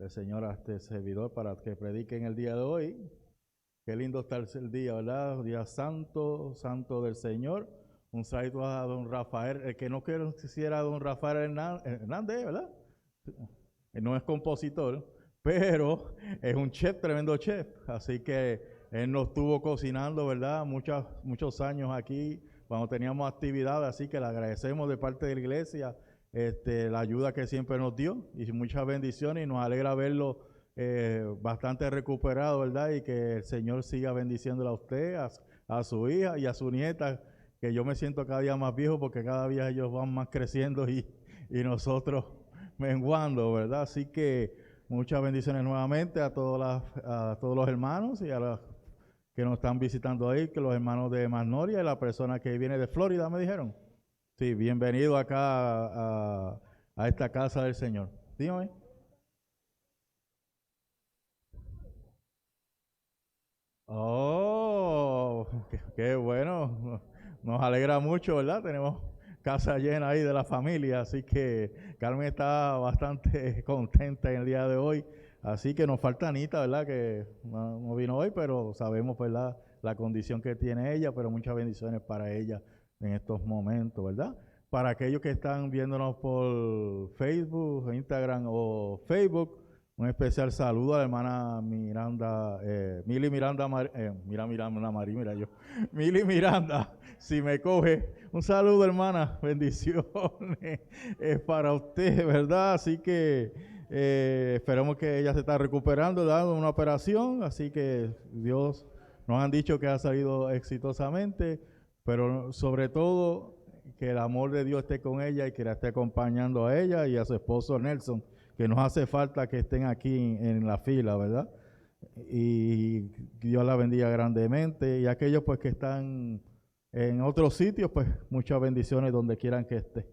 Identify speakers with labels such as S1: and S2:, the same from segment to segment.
S1: el Señor a este servidor para que predique en el día de hoy. Qué lindo está el día, ¿verdad? Día santo, santo del Señor. Un saludo a don Rafael, el que no quisiera don Rafael Hernández, ¿verdad? Él no es compositor, pero es un chef, tremendo chef. Así que él nos estuvo cocinando, ¿verdad? Muchos años aquí, cuando teníamos actividades, así que le agradecemos de parte de la iglesia la ayuda que siempre nos dio y muchas bendiciones y nos alegra verlo bastante recuperado, ¿verdad? Y que el Señor siga bendiciéndole a usted, a su hija y a su nieta, que yo me siento cada día más viejo porque cada día ellos van más creciendo y nosotros menguando, ¿verdad? Así que muchas bendiciones nuevamente a todos los hermanos y a los que nos están visitando ahí, que los hermanos de Magnolia y la persona que viene de Florida, me dijeron. Sí, bienvenido acá a esta casa del Señor. Dígame. Oh, qué bueno. Nos alegra mucho, ¿verdad? Tenemos casa llena ahí de la familia, así que Carmen está bastante contenta en el día de hoy. Así que nos falta Anita, ¿verdad? Que no vino hoy, pero sabemos, ¿verdad? La condición que tiene ella, pero muchas bendiciones para ella en estos momentos, ¿verdad? Para aquellos que están viéndonos por Facebook, Instagram o Facebook, un especial saludo a la hermana Miranda, Mili Miranda, Mili Miranda, si me coge. Un saludo, hermana, bendiciones es para usted, ¿verdad? Así que esperemos que ella se está recuperando, dando una operación, así que Dios nos han dicho que ha salido exitosamente, pero sobre todo que el amor de Dios esté con ella y que la esté acompañando a ella y a su esposo Nelson, que nos hace falta que estén aquí en la fila, ¿verdad? Y Dios la bendiga grandemente. Y aquellos pues que están en otros sitios, pues muchas bendiciones donde quieran que esté.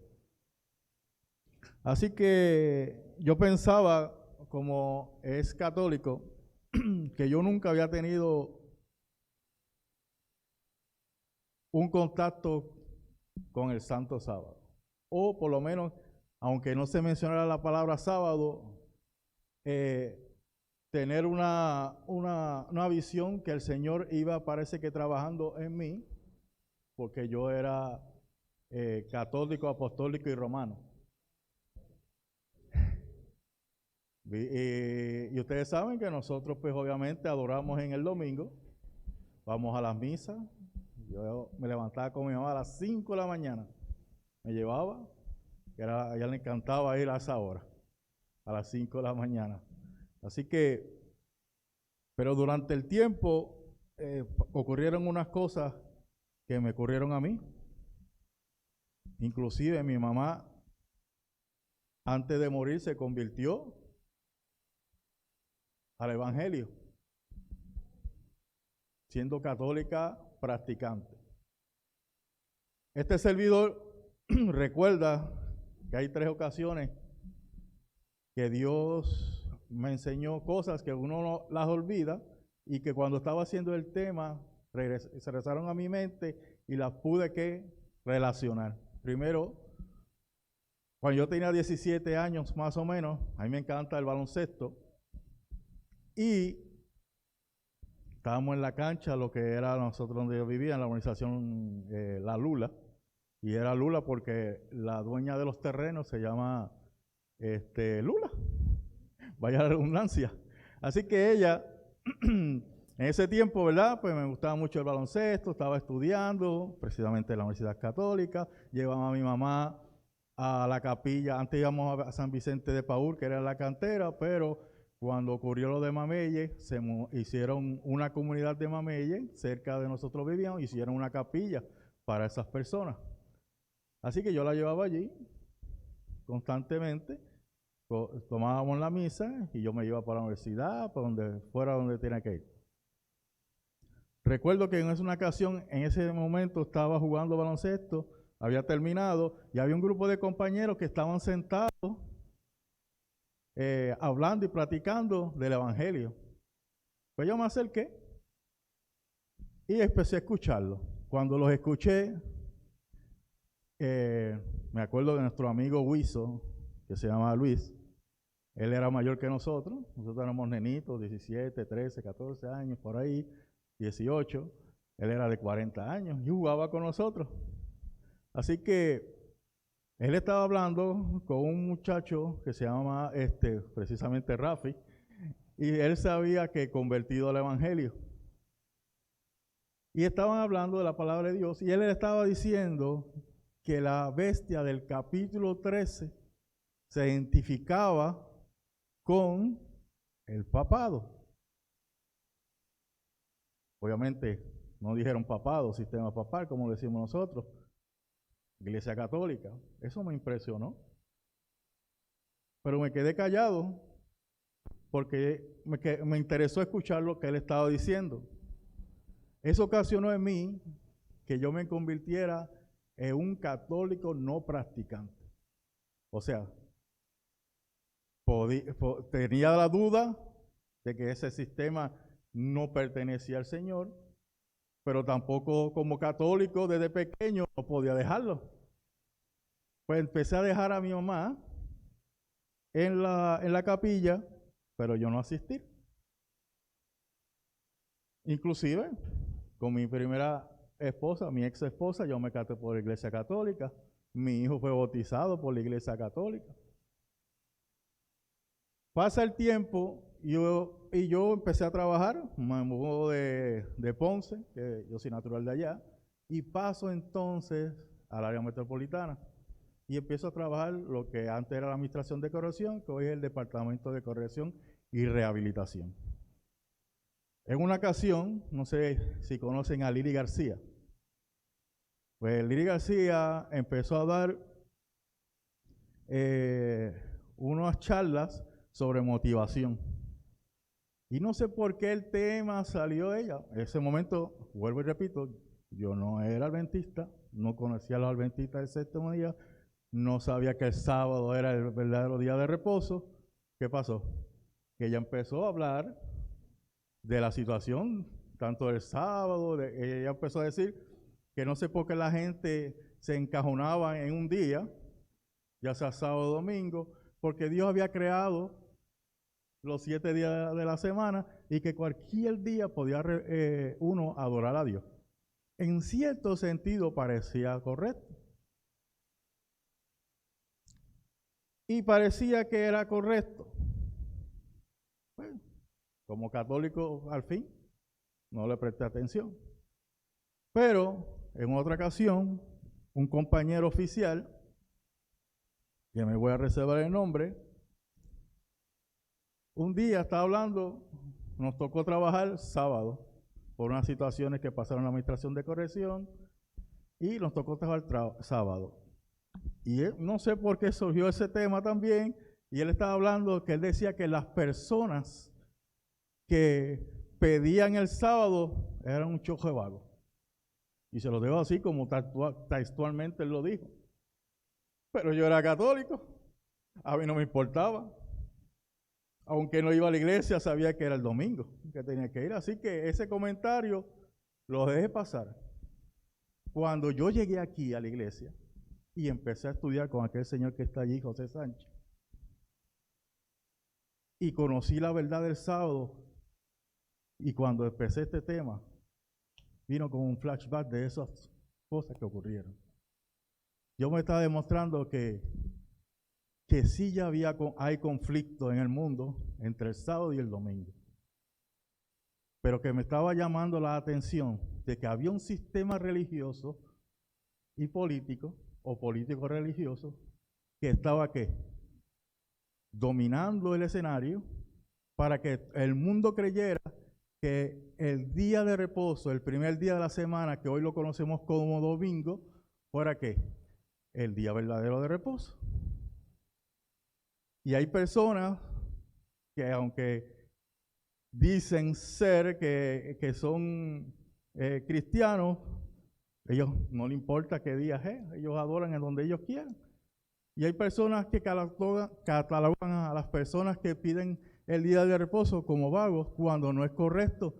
S1: Así que yo pensaba, como es católico, que yo nunca había tenido un contacto con el Santo Sábado. O por lo menos, aunque no se mencionara la palabra sábado, tener una visión que el Señor iba, parece que trabajando en mí, porque yo era católico, apostólico y romano. Y ustedes saben que nosotros pues obviamente adoramos en el domingo, vamos a las misas. Yo me levantaba con mi mamá a las 5 de la mañana, me llevaba, que a ella le encantaba ir a esa hora, a las 5 de la mañana. Así que, pero durante el tiempo ocurrieron unas cosas que me ocurrieron a mí. Inclusive mi mamá, antes de morir, se convirtió al Evangelio, siendo católica practicante. Este servidor recuerda que hay 3 ocasiones que Dios me enseñó cosas que uno no las olvida y que cuando estaba haciendo el tema se regresaron a mi mente y las pude que relacionar. Primero, cuando yo tenía 17 años más o menos, a mí me encanta el baloncesto y estábamos en la cancha, lo que era nosotros donde yo vivía, en la organización La Lula, y era Lula porque la dueña de los terrenos se llama Lula, vaya la redundancia. Así que ella, en ese tiempo, ¿verdad? Pues me gustaba mucho el baloncesto, estaba estudiando, precisamente en la Universidad Católica, llevaba a mi mamá a la capilla, antes íbamos a San Vicente de Paúl, que era la cantera, pero cuando ocurrió lo de Mamelle, hicieron una comunidad de Mamelle, cerca de nosotros vivíamos, hicieron una capilla para esas personas. Así que yo la llevaba allí constantemente, tomábamos la misa y yo me iba para la universidad, para donde fuera donde tenía que ir. Recuerdo que en una ocasión, en ese momento estaba jugando baloncesto, había terminado y había un grupo de compañeros que estaban sentados hablando y platicando del Evangelio. Pues yo me acerqué y empecé a escucharlo. Cuando los escuché, me acuerdo de nuestro amigo Huizo, que se llama Luis, Él era mayor que nosotros éramos nenitos, 17, 13, 14 años, por ahí, 18. Él era de 40 años y jugaba con nosotros. Así que él estaba hablando con un muchacho que se llama precisamente Rafi, y él sabía que convertido al evangelio. Y estaban hablando de la palabra de Dios, y él le estaba diciendo que la bestia del capítulo 13 se identificaba con el papado. Obviamente no dijeron papado, sistema papal, como decimos nosotros, Iglesia Católica. Eso me impresionó. Pero me quedé callado porque me interesó escuchar lo que él estaba diciendo. Eso ocasionó en mí que yo me convirtiera en un católico no practicante. O sea, tenía la duda de que ese sistema no pertenecía al Señor, pero tampoco como católico desde pequeño no podía dejarlo. Pues empecé a dejar a mi mamá en la capilla, pero yo no asistí. Inclusive, con mi primera esposa, mi ex esposa, yo me casé por la Iglesia Católica. Mi hijo fue bautizado por la Iglesia Católica. Pasa el tiempo y yo empecé a trabajar, me mudo de Ponce, que yo soy natural de allá, y paso entonces al área metropolitana y empiezo a trabajar lo que antes era la Administración de Corrección, que hoy es el Departamento de Corrección y Rehabilitación. En una ocasión, no sé si conocen a Lili García, pues Lili García empezó a dar unas charlas sobre motivación. Y no sé por qué el tema salió de ella. En ese momento, vuelvo y repito, yo no era adventista, no conocía a los adventistas del séptimo día, no sabía que el sábado era el verdadero día de reposo. ¿Qué pasó? Que ella empezó a hablar de la situación, tanto del sábado, ella empezó a decir que no sé por qué la gente se encajonaba en un día, ya sea sábado o domingo, porque Dios había creado los 7 días de la semana y que cualquier día podía uno adorar a Dios. En cierto sentido parecía correcto. Y parecía que era correcto. Bueno, como católico al fin, no le presté atención. Pero en otra ocasión, un compañero oficial, que me voy a reservar el nombre, un día estaba hablando, nos tocó trabajar sábado por unas situaciones que pasaron en la Administración de Corrección y nos tocó trabajar sábado. Y él, no sé por qué surgió ese tema también, y él estaba hablando que él decía que las personas que pedían el sábado eran un chojo de vagos. Y se lo dejo así como textualmente él lo dijo. Pero yo era católico, a mí no me importaba. Aunque no iba a la iglesia, sabía que era el domingo que tenía que ir. Así que ese comentario lo dejé pasar. Cuando yo llegué aquí a la iglesia y empecé a estudiar con aquel señor que está allí, José Sánchez, y conocí la verdad del sábado, y cuando empecé este tema, vino como un flashback de esas cosas que ocurrieron. Yo me estaba demostrando que sí ya hay conflicto en el mundo entre el sábado y el domingo. Pero que me estaba llamando la atención de que había un sistema religioso y político, o político religioso, que estaba ¿qué? Dominando el escenario para que el mundo creyera que el día de reposo, el primer día de la semana, que hoy lo conocemos como domingo, fuera ¿qué? El día verdadero de reposo. Y hay personas que aunque dicen ser que son cristianos, ellos no les importa qué día es, ellos adoran en donde ellos quieran. Y hay personas que catalogan a las personas que piden el día de reposo como vagos, cuando no es correcto.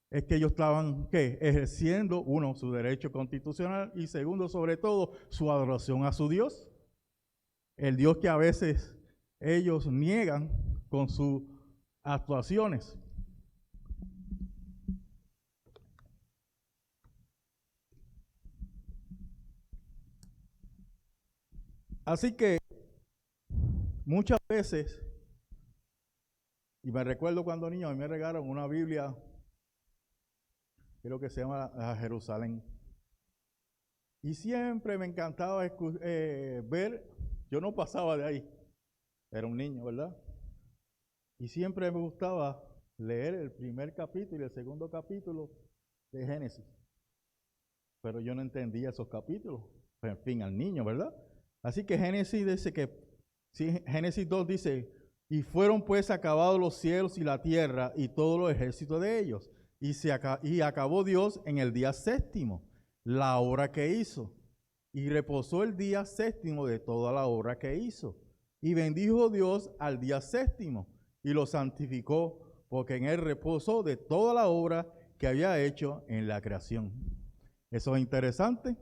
S1: Es que ellos estaban ejerciendo, uno, su derecho constitucional, y segundo, sobre todo, su adoración a su Dios. El Dios que a veces ellos niegan con sus actuaciones. Así que muchas veces, y me recuerdo cuando niño, a mí me regalaron una Biblia, creo que se llama Jerusalén. Y siempre me encantaba ver, yo no pasaba de ahí, era un niño, ¿verdad? Y siempre me gustaba leer el primer capítulo y el segundo capítulo de Génesis. Pero yo no entendía esos capítulos, en fin, al niño, ¿verdad? Así que Génesis dice que, sí, Génesis 2 dice, y fueron pues acabados los cielos y la tierra y todo los ejércitos de ellos. Y acabó Dios en el día séptimo la obra que hizo. Y reposó el día séptimo de toda la obra que hizo. Y bendijo Dios al día séptimo y lo santificó, porque en él reposó de toda la obra que había hecho en la creación. Eso es interesante,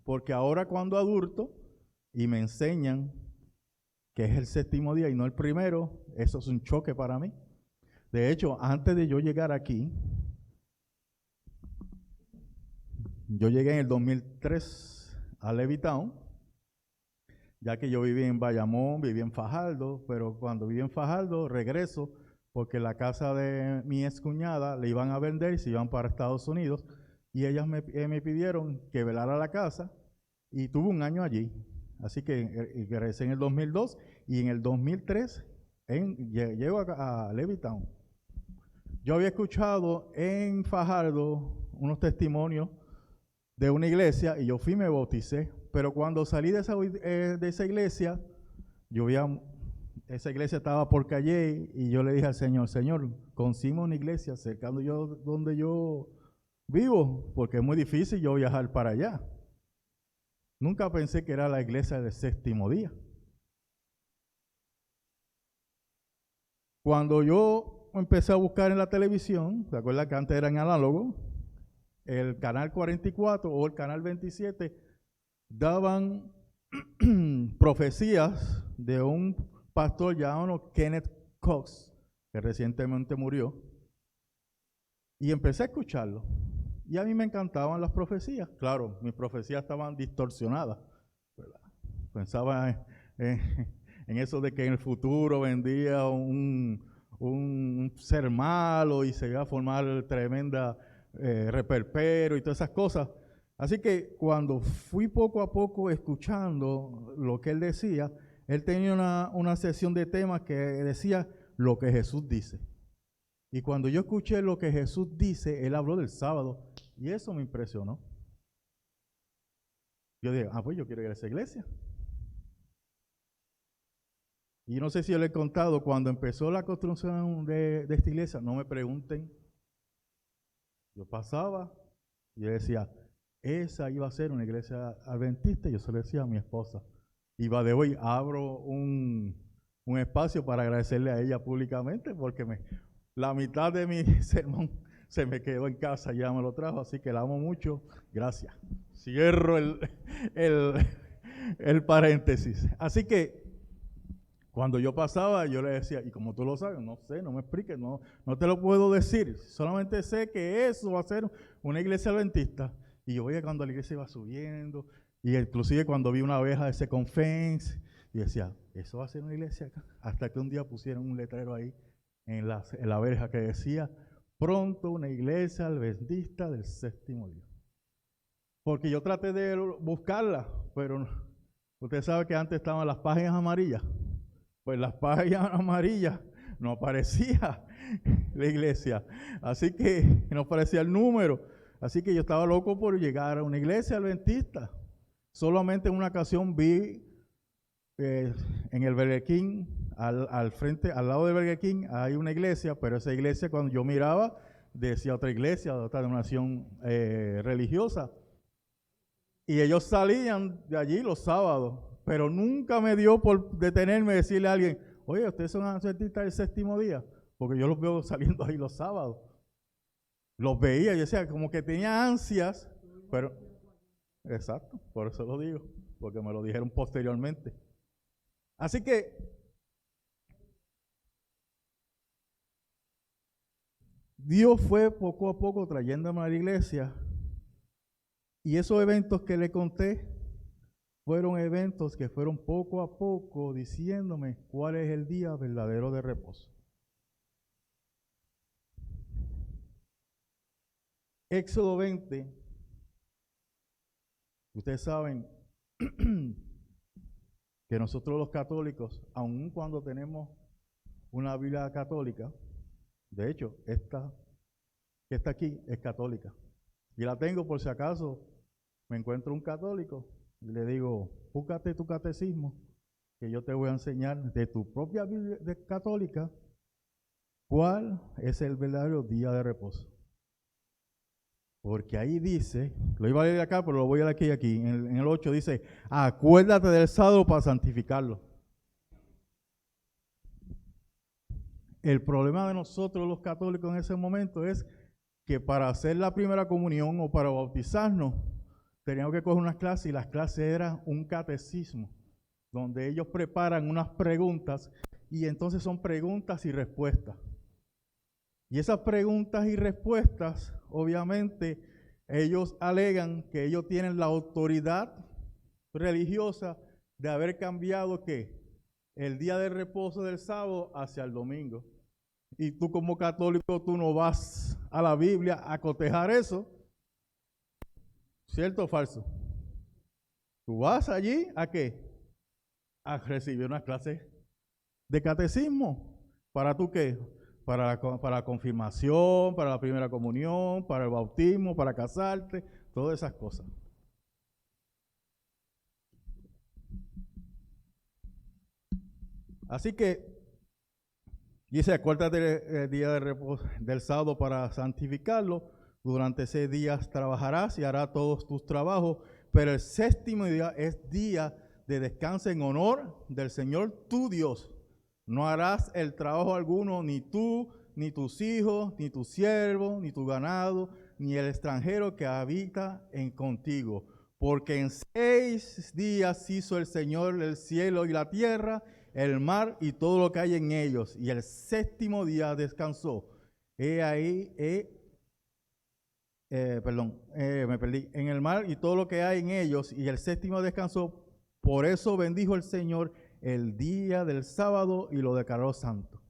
S1: porque ahora cuando adulto y me enseñan que es el séptimo día y no el primero, eso es un choque para mí. De hecho, antes de yo llegar aquí, yo llegué en el 2003 a Levittown, ya que yo viví en Bayamón, viví en Fajardo, pero cuando viví en Fajardo regreso porque la casa de mi excuñada le iban a vender y se iban para Estados Unidos, y ellas me pidieron que velara la casa y tuve un año allí. Así que regresé en el 2002 y en el 2003 llego a Levittown. Yo había escuchado en Fajardo unos testimonios de una iglesia y yo fui y me bauticé, pero cuando salí de esa iglesia, esa iglesia estaba por Calle y yo le dije al Señor, Señor, consígueme una iglesia cerca de donde yo vivo, porque es muy difícil yo viajar para allá. Nunca pensé que era la iglesia del séptimo día. Cuando yo empecé a buscar en la televisión, ¿te acuerdas que antes era en análogo? El canal 44 o el canal 27 daban profecías de un pastor llamado Kenneth Cox, que recientemente murió, y empecé a escucharlo. Y a mí me encantaban las profecías. Claro, mis profecías estaban distorsionadas, ¿verdad? Pensaba en eso de que en el futuro vendría un ser malo y se iba a formar tremenda reperpero y todas esas cosas. Así que cuando fui poco a poco escuchando lo que él decía, él tenía una sesión de temas que decía lo que Jesús dice. Y cuando yo escuché lo que Jesús dice, él habló del sábado y eso me impresionó. Yo dije, pues yo quiero ir a esa iglesia. Y no sé si yo le he contado, cuando empezó la construcción de esta iglesia, no me pregunten. Yo pasaba y yo decía, esa iba a ser una iglesia adventista, y yo se lo decía a mi esposa. Y va de hoy, abro un espacio para agradecerle a ella públicamente, porque la mitad de mi sermón se me quedó en casa y ya me lo trajo, así que la amo mucho. Gracias. Cierro el paréntesis. Así que cuando yo pasaba, yo le decía, y como tú lo sabes, no sé, no me expliques, no te lo puedo decir. Solamente sé que eso va a ser una iglesia adventista. Y yo veía cuando la iglesia iba subiendo, y inclusive cuando vi una abeja de Second Fence, y decía, eso va a ser una iglesia acá. Hasta que un día pusieron un letrero ahí en la verja que decía, pronto una iglesia adventista del séptimo día. Porque yo traté de buscarla, pero usted sabe que antes estaban las páginas amarillas. Pues las páginas amarillas no aparecía la iglesia, así que no aparecía el número, así que yo estaba loco por llegar a una iglesia adventista. Solamente en una ocasión vi en el Burger King, al frente, al lado del Burger King, hay una iglesia, pero esa iglesia cuando yo miraba decía otra iglesia, de otra denominación religiosa, y ellos salían de allí los sábados. Pero nunca me dio por detenerme y decirle a alguien, oye, ustedes son adventistas del séptimo día, porque yo los veo saliendo ahí los sábados. Los veía, yo decía, como que tenía ansias, pero, exacto, por eso lo digo, porque me lo dijeron posteriormente. Así que Dios fue poco a poco trayéndome a la iglesia, y esos eventos que le conté fueron eventos que fueron poco a poco diciéndome cuál es el día verdadero de reposo. Éxodo 20, ustedes saben que nosotros los católicos, aun cuando tenemos una Biblia católica, de hecho, esta que está aquí es católica, y la tengo por si acaso me encuentro un católico y le digo, búscate tu catecismo, que yo te voy a enseñar de tu propia Biblia católica cuál es el verdadero día de reposo. Porque ahí dice, lo iba a leer acá, pero lo voy a leer aquí, en el 8 dice, acuérdate del sábado para santificarlo. El problema de nosotros los católicos en ese momento es que para hacer la primera comunión o para bautizarnos, teníamos que coger unas clases, y las clases eran un catecismo, donde ellos preparan unas preguntas, y entonces son preguntas y respuestas. Y esas preguntas y respuestas, obviamente, ellos alegan que ellos tienen la autoridad religiosa de haber cambiado ¿qué? El día de reposo del sábado hacia el domingo. Y tú como católico, tú no vas a la Biblia a cotejar eso. ¿Cierto o falso? Tú vas allí ¿a qué? A recibir una clase de catecismo. ¿Para tú qué? Para la confirmación, para la primera comunión, para el bautismo, para casarte, todas esas cosas. Así que dice, acuérdate del día de reposo del sábado para santificarlo. Durante ese día trabajarás y harás todos tus trabajos, pero el séptimo día es día de descanso en honor del Señor tu Dios. No harás el trabajo alguno, ni tú, ni tus hijos, ni tu siervo, ni tu ganado, ni el extranjero que habita contigo. Porque en 6 días hizo el Señor el cielo y la tierra, el mar y todo lo que hay en ellos. Y el séptimo día descansó. Me perdí. En el mar y todo lo que hay en ellos. Y el séptimo descansó. Por eso bendijo el Señor el día del sábado y lo declaró santo.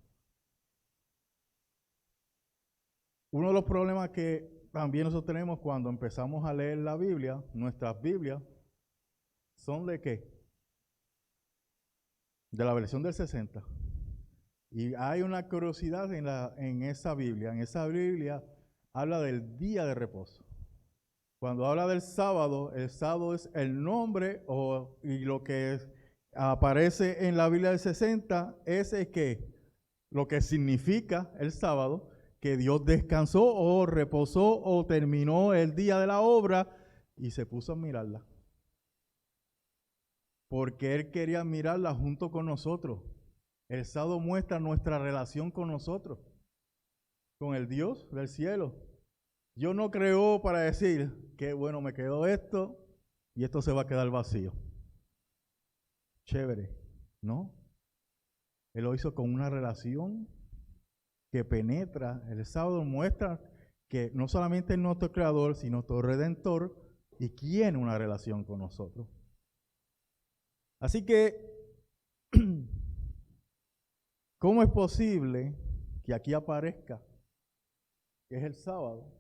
S1: Uno de los problemas que también nosotros tenemos cuando empezamos a leer la Biblia, nuestras Biblias, son de ¿qué? De la versión del 60. Y hay una curiosidad en esa Biblia. En esa Biblia habla del día de reposo. Cuando habla del sábado, el sábado es el nombre y lo que aparece en la Biblia del 60 es que lo que significa el sábado, que Dios descansó o reposó o terminó el día de la obra y se puso a mirarla. Porque Él quería mirarla junto con nosotros. El sábado muestra nuestra relación con nosotros, con el Dios del cielo. Dios no creó para decir que bueno, me quedó esto y esto se va a quedar vacío. Chévere, ¿no? Él lo hizo con una relación que penetra. El sábado muestra que no solamente es nuestro creador, sino nuestro redentor y tiene una relación con nosotros. Así que, ¿cómo es posible que aquí aparezca que es el sábado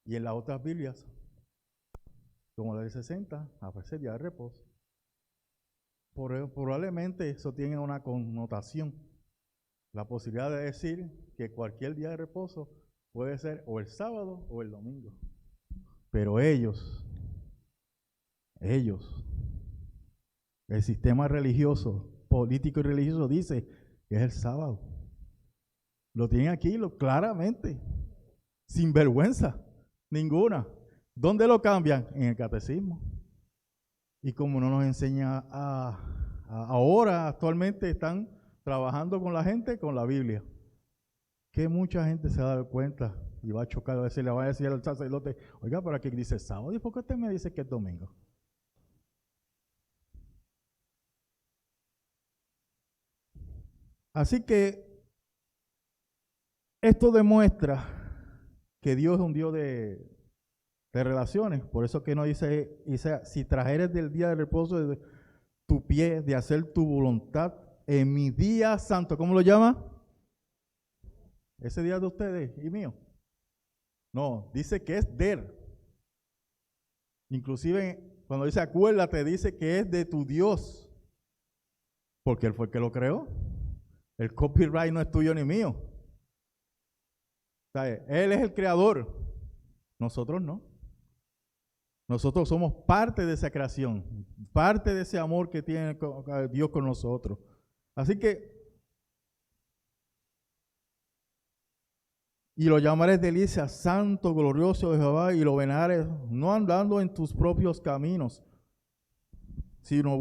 S1: y en las otras Biblias, como la del 60, aparece el día de reposo? Probablemente eso tiene una connotación. La posibilidad de decir que cualquier día de reposo puede ser o el sábado o el domingo. Pero ellos, el sistema religioso, político y religioso dice que es el sábado. Lo tienen aquí claramente, sin vergüenza ninguna. ¿Dónde lo cambian? En el catecismo. Y como no nos enseña ahora, actualmente están trabajando con la gente con la Biblia. Que mucha gente se va a dar cuenta y va a chocar, a veces le va a decir al sacerdote, oiga, pero aquí dice sábado, ¿y por qué usted me dice que es domingo? Así que Esto demuestra que Dios es un Dios de relaciones. Por eso que nos dice, si trajeres del día de reposo de tu pie, de hacer tu voluntad en mi día santo, ¿cómo lo llama? Ese día de ustedes y mío. No, dice que es de él. Inclusive cuando dice acuérdate, dice que es de tu Dios. Porque él fue el que lo creó. El copyright no es tuyo ni mío. ¿Sabe? Él es el creador. Nosotros no. Nosotros somos parte de esa creación, parte de ese amor que tiene Dios con nosotros. Así que, y lo llamaré delicia, santo, glorioso de Jehová, y lo veneraré, no andando en tus propios caminos, sino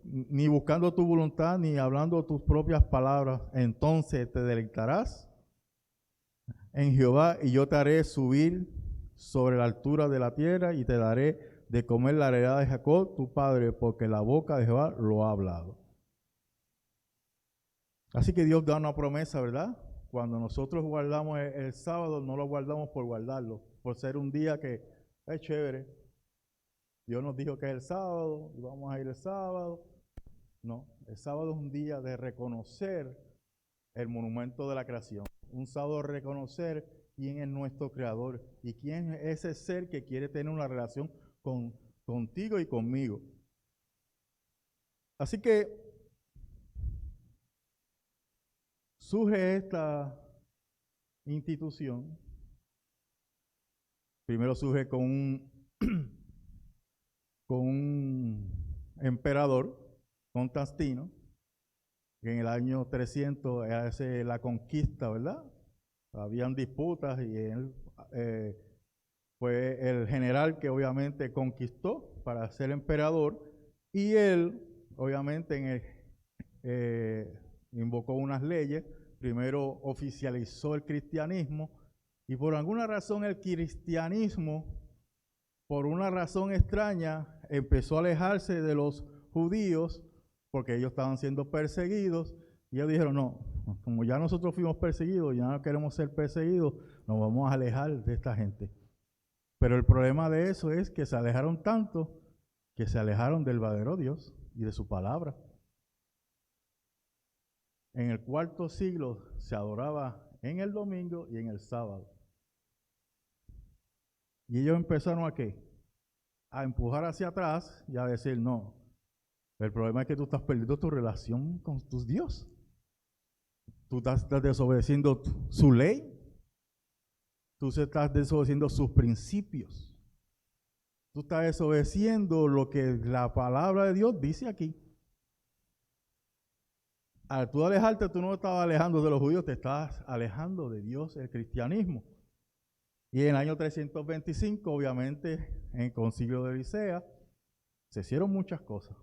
S1: ni buscando tu voluntad, ni hablando tus propias palabras. Entonces te deleitarás en Jehová, y yo te haré subir sobre la altura de la tierra, y te daré de comer la heredad de Jacob, tu padre, porque la boca de Jehová lo ha hablado. Así que Dios da una promesa, ¿verdad? Cuando nosotros guardamos el sábado, no lo guardamos por guardarlo, por ser un día que es chévere. Dios nos dijo que es el sábado, y vamos a ir el sábado. No, el sábado es un día de reconocer el monumento de la creación. Un sábado de reconocer quién es nuestro creador y quién es ese ser que quiere tener una relación contigo y conmigo. Así que surge esta institución. Primero surge con un emperador, Constantino, que en el año 300 hace la conquista, ¿verdad? Habían disputas y él fue el general que obviamente conquistó para ser emperador, y él obviamente invocó unas leyes. Primero oficializó el cristianismo, y por alguna razón el cristianismo, por una razón extraña, empezó a alejarse de los judíos porque ellos estaban siendo perseguidos, y ellos dijeron, no, como ya nosotros fuimos perseguidos, ya no queremos ser perseguidos, nos vamos a alejar de esta gente. Pero el problema de eso es que se alejaron tanto que se alejaron del verdadero Dios y de su palabra. En el cuarto siglo se adoraba en el domingo y en el sábado. Y ellos empezaron ¿a qué? A empujar hacia atrás y a decir, no, el problema es que tú estás perdiendo tu relación con tu Dios. Tú estás desobedeciendo su ley. Tú estás desobedeciendo sus principios. Tú estás desobedeciendo lo que la palabra de Dios dice aquí. Al tú alejarte, tú no estabas alejando de los judíos, te estabas alejando de Dios, el cristianismo. Y en el año 325, obviamente, en el concilio de Nicea, se hicieron muchas cosas.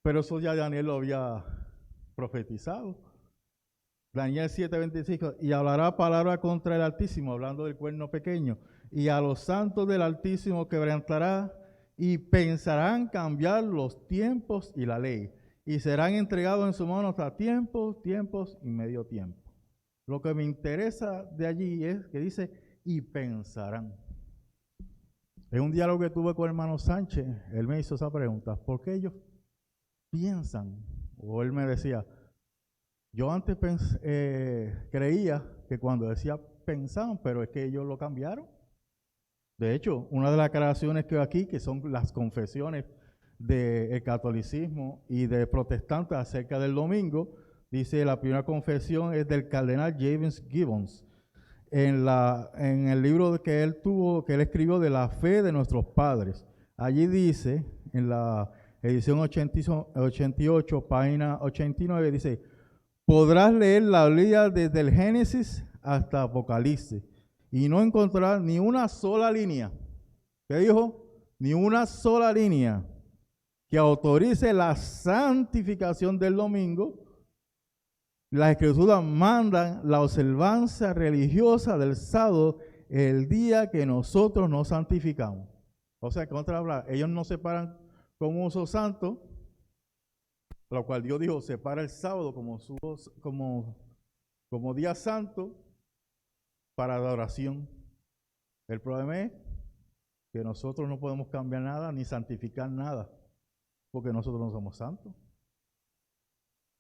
S1: Pero eso ya Daniel lo había profetizado. Daniel 7:25, y hablará palabra contra el Altísimo, hablando del cuerno pequeño, y a los santos del Altísimo quebrantará, y pensarán cambiar los tiempos y la ley, y serán entregados en su mano hasta tiempos y medio tiempo. Lo que me interesa de allí es que dice, y pensarán. En un diálogo que tuve con el hermano Sánchez, él me hizo esa pregunta, ¿por qué ellos piensan? O él me decía, yo antes creía que cuando decía pensaban, pero es que ellos lo cambiaron. De hecho, una de las aclaraciones que hay aquí, que son las confesiones del catolicismo y de protestantes acerca del domingo, dice la primera confesión es del cardenal James Gibbons, en el libro que él escribió de la fe de nuestros padres. Allí dice, en la edición 88, página 89, dice, podrás leer la Biblia desde el Génesis hasta Apocalipsis y no encontrarás ni una sola línea. ¿Qué dijo? Ni una sola línea que autorice la santificación del domingo. Las Escrituras mandan la observancia religiosa del sábado el día que nosotros nos santificamos. O sea, que otra palabra, ellos no separan con uso santo, lo cual Dios dijo, separa el sábado como como día santo para adoración. El problema es que nosotros no podemos cambiar nada ni santificar nada, porque nosotros no somos santos.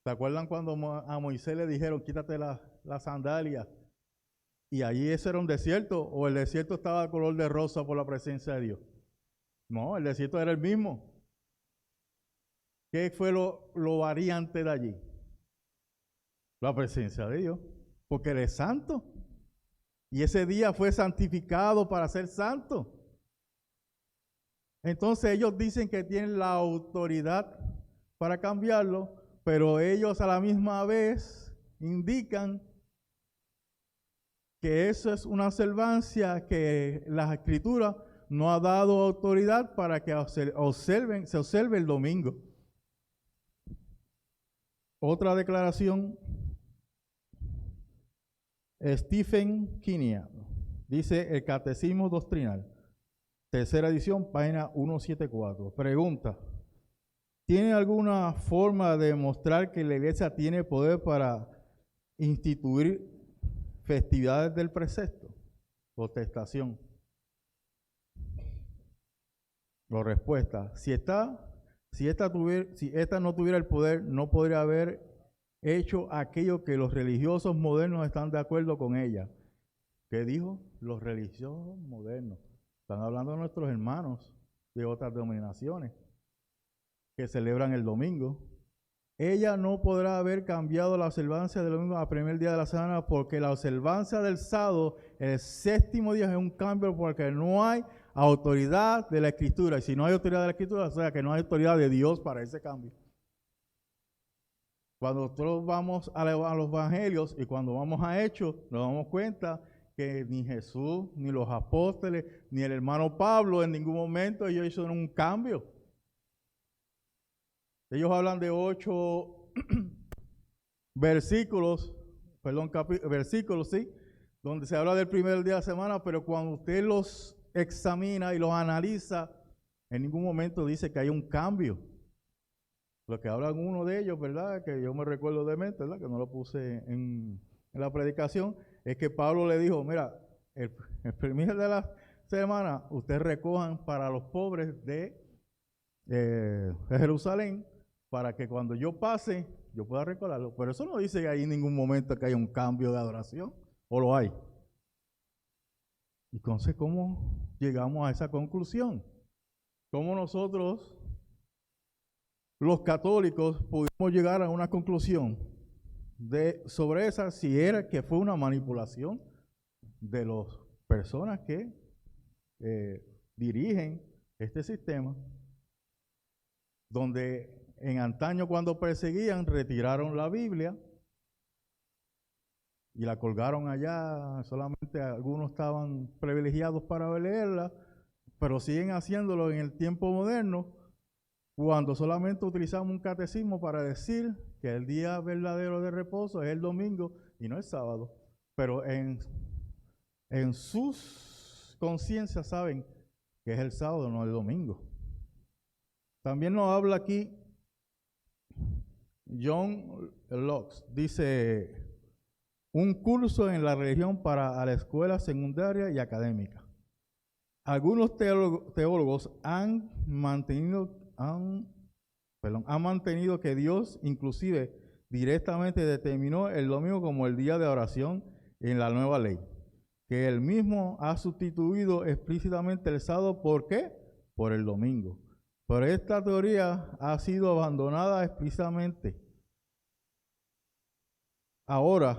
S1: ¿Se acuerdan cuando a Moisés le dijeron, quítate la sandalia? Y allí ese era un desierto, o el desierto estaba de color de rosa por la presencia de Dios. No, el desierto era el mismo. ¿Qué fue lo variante de allí? La presencia de Dios, porque Él es santo. Y ese día fue santificado para ser santo. Entonces ellos dicen que tienen la autoridad para cambiarlo, pero ellos a la misma vez indican que eso es una observancia que la Escritura no ha dado autoridad para que se observe el domingo. Otra declaración, Stephen Kinnear, dice el Catecismo Doctrinal, tercera edición, página 174. Pregunta, ¿tiene alguna forma de demostrar que la iglesia tiene poder para instituir festividades del precepto? Contestación. O respuesta, si esta no tuviera el poder, no podría haber hecho aquello que los religiosos modernos están de acuerdo con ella. ¿Qué dijo? Los religiosos modernos. Están hablando de nuestros hermanos de otras denominaciones que celebran el domingo. Ella no podrá haber cambiado la observancia del domingo al primer día de la semana, porque la observancia del sábado, el séptimo día, es un cambio porque no hay autoridad de la Escritura. Y si no hay autoridad de la Escritura, o sea que no hay autoridad de Dios para ese cambio. Cuando nosotros vamos a los evangelios y cuando vamos a Hechos, nos damos cuenta que ni Jesús, ni los apóstoles, ni el hermano Pablo en ningún momento ellos hicieron un cambio. Ellos hablan de 8 versículos, sí, donde se habla del primer día de la semana, pero cuando usted los examina y los analiza, en ningún momento dice que hay un cambio. Lo que hablan uno de ellos, ¿verdad? Que yo me recuerdo de mente, ¿verdad? Que no lo puse en la predicación, es que Pablo le dijo, mira, el primer de la semana, ustedes recojan para los pobres de Jerusalén, para que cuando yo pase, yo pueda recordarlo. Pero eso no dice que hay en ningún momento que haya un cambio de adoración, o lo hay. Entonces, ¿cómo llegamos a esa conclusión? ¿Cómo nosotros, los católicos, pudimos llegar a una conclusión sobre esa, si era que fue una manipulación de las personas que dirigen este sistema, donde en antaño cuando perseguían retiraron la Biblia y la colgaron allá, solamente algunos estaban privilegiados para leerla, pero siguen haciéndolo en el tiempo moderno, cuando solamente utilizamos un catecismo para decir que el día verdadero de reposo es el domingo y no el sábado, pero en sus conciencias saben que es el sábado, no el domingo. También nos habla aquí John Locke, dice, un curso en la religión para la escuela secundaria y académica. Algunos teólogos han mantenido que Dios inclusive directamente determinó el domingo como el día de oración en la nueva ley, que él mismo ha sustituido explícitamente el sábado. ¿Por qué? Por el domingo. Pero esta teoría ha sido abandonada explícitamente. Ahora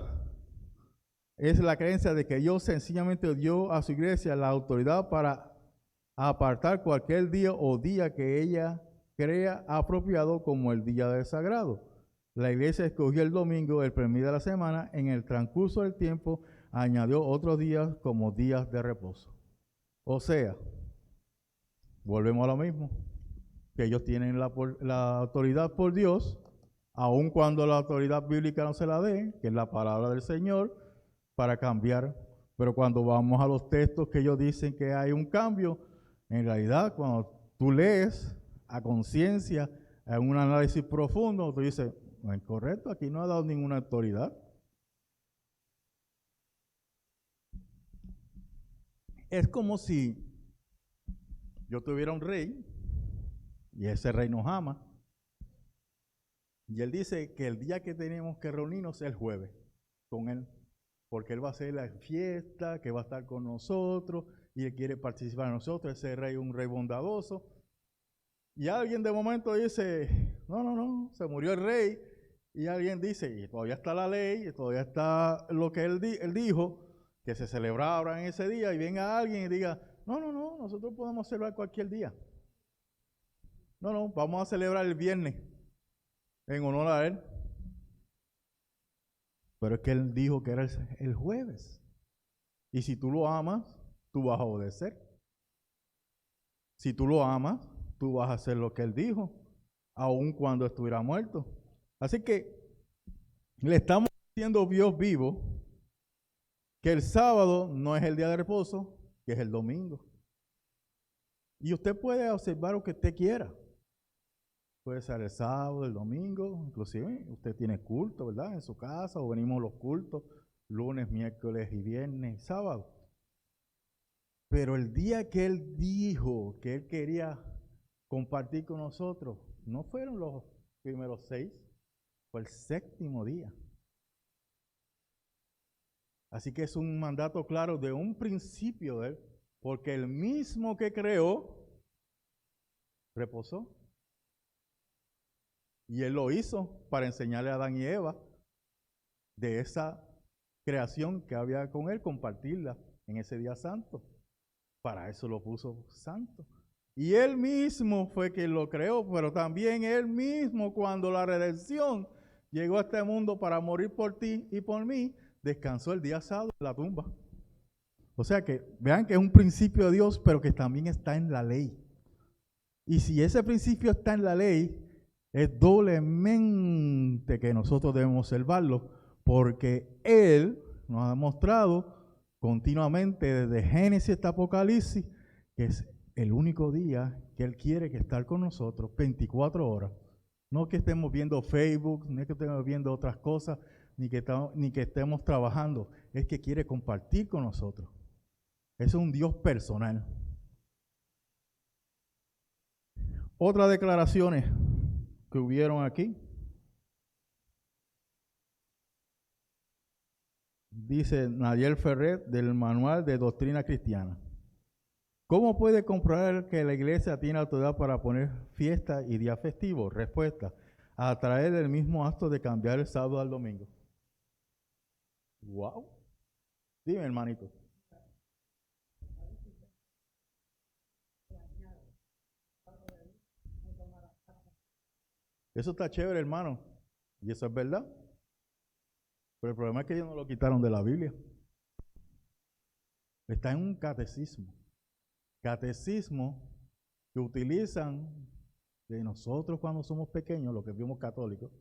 S1: es la creencia de que Dios sencillamente dio a su iglesia la autoridad para apartar cualquier día o día que ella crea apropiado como el día del sagrado. La iglesia escogió el domingo, el primer día de la semana. En el transcurso del tiempo añadió otros días como días de reposo. O sea, volvemos a lo mismo, que ellos tienen la autoridad por Dios, aun cuando la autoridad bíblica no se la dé, que es la palabra del Señor, para cambiar. Pero cuando vamos a los textos que ellos dicen que hay un cambio, en realidad cuando tú lees a conciencia, en un análisis profundo, tú dices, no es correcto, aquí no ha dado ninguna autoridad. Es como si yo tuviera un rey y ese rey nos ama. Y él dice que el día que tenemos que reunirnos es el jueves con él, porque él va a hacer la fiesta, que va a estar con nosotros y él quiere participar en nosotros. Ese rey es un rey bondadoso. Y alguien de momento dice, no, se murió el rey. Y alguien dice, y todavía está la ley, y todavía está lo que él dijo, que se celebrara en ese día, y venga alguien y diga, no, nosotros podemos celebrar cualquier día. No, vamos a celebrar el viernes en honor a él. Pero es que él dijo que era el jueves. Y si tú lo amas, tú vas a obedecer. Si tú lo amas, tú vas a hacer lo que él dijo, aun cuando estuviera muerto. Así que le estamos diciendo Dios vivo que el sábado no es el día de reposo, que es el domingo. Y usted puede observar lo que usted quiera. Puede ser el sábado, el domingo, inclusive usted tiene culto, ¿verdad? En su casa, o venimos los cultos, lunes, miércoles y viernes y sábado. Pero el día que él dijo que él quería compartir con nosotros, no fueron los primeros 6, fue el 7º día. Así que es un mandato claro de un principio de él, porque el mismo que creó, reposó. Y él lo hizo para enseñarle a Adán y Eva de esa creación que había con él, compartirla en ese día santo. Para eso lo puso santo. Y él mismo fue quien lo creó, pero también él mismo, cuando la redención llegó a este mundo para morir por ti y por mí, descansó el día sábado en la tumba. O sea que vean que es un principio de Dios, pero que también está en la ley. Y si ese principio está en la ley, es doblemente que nosotros debemos observarlo, porque Él nos ha demostrado continuamente desde Génesis hasta Apocalipsis que es el único día que Él quiere que estar con nosotros 24 horas. No que estemos viendo Facebook, no es que estemos viendo otras cosas, ni que estemos trabajando, es que quiere compartir con nosotros. Es un Dios personal. Otras declaraciones que hubieron aquí. Dice Nadiel Ferret del Manual de Doctrina Cristiana. ¿Cómo puede comprobar que la iglesia tiene autoridad para poner fiesta y día festivo? Respuesta, a través del mismo acto de cambiar el sábado al domingo. Wow. Dime, hermanito. Eso está chévere, hermano. Y eso es verdad. Pero el problema es que ellos no lo quitaron de la Biblia. Está en un catecismo. Catecismo que utilizan de nosotros cuando somos pequeños, los que fuimos católicos.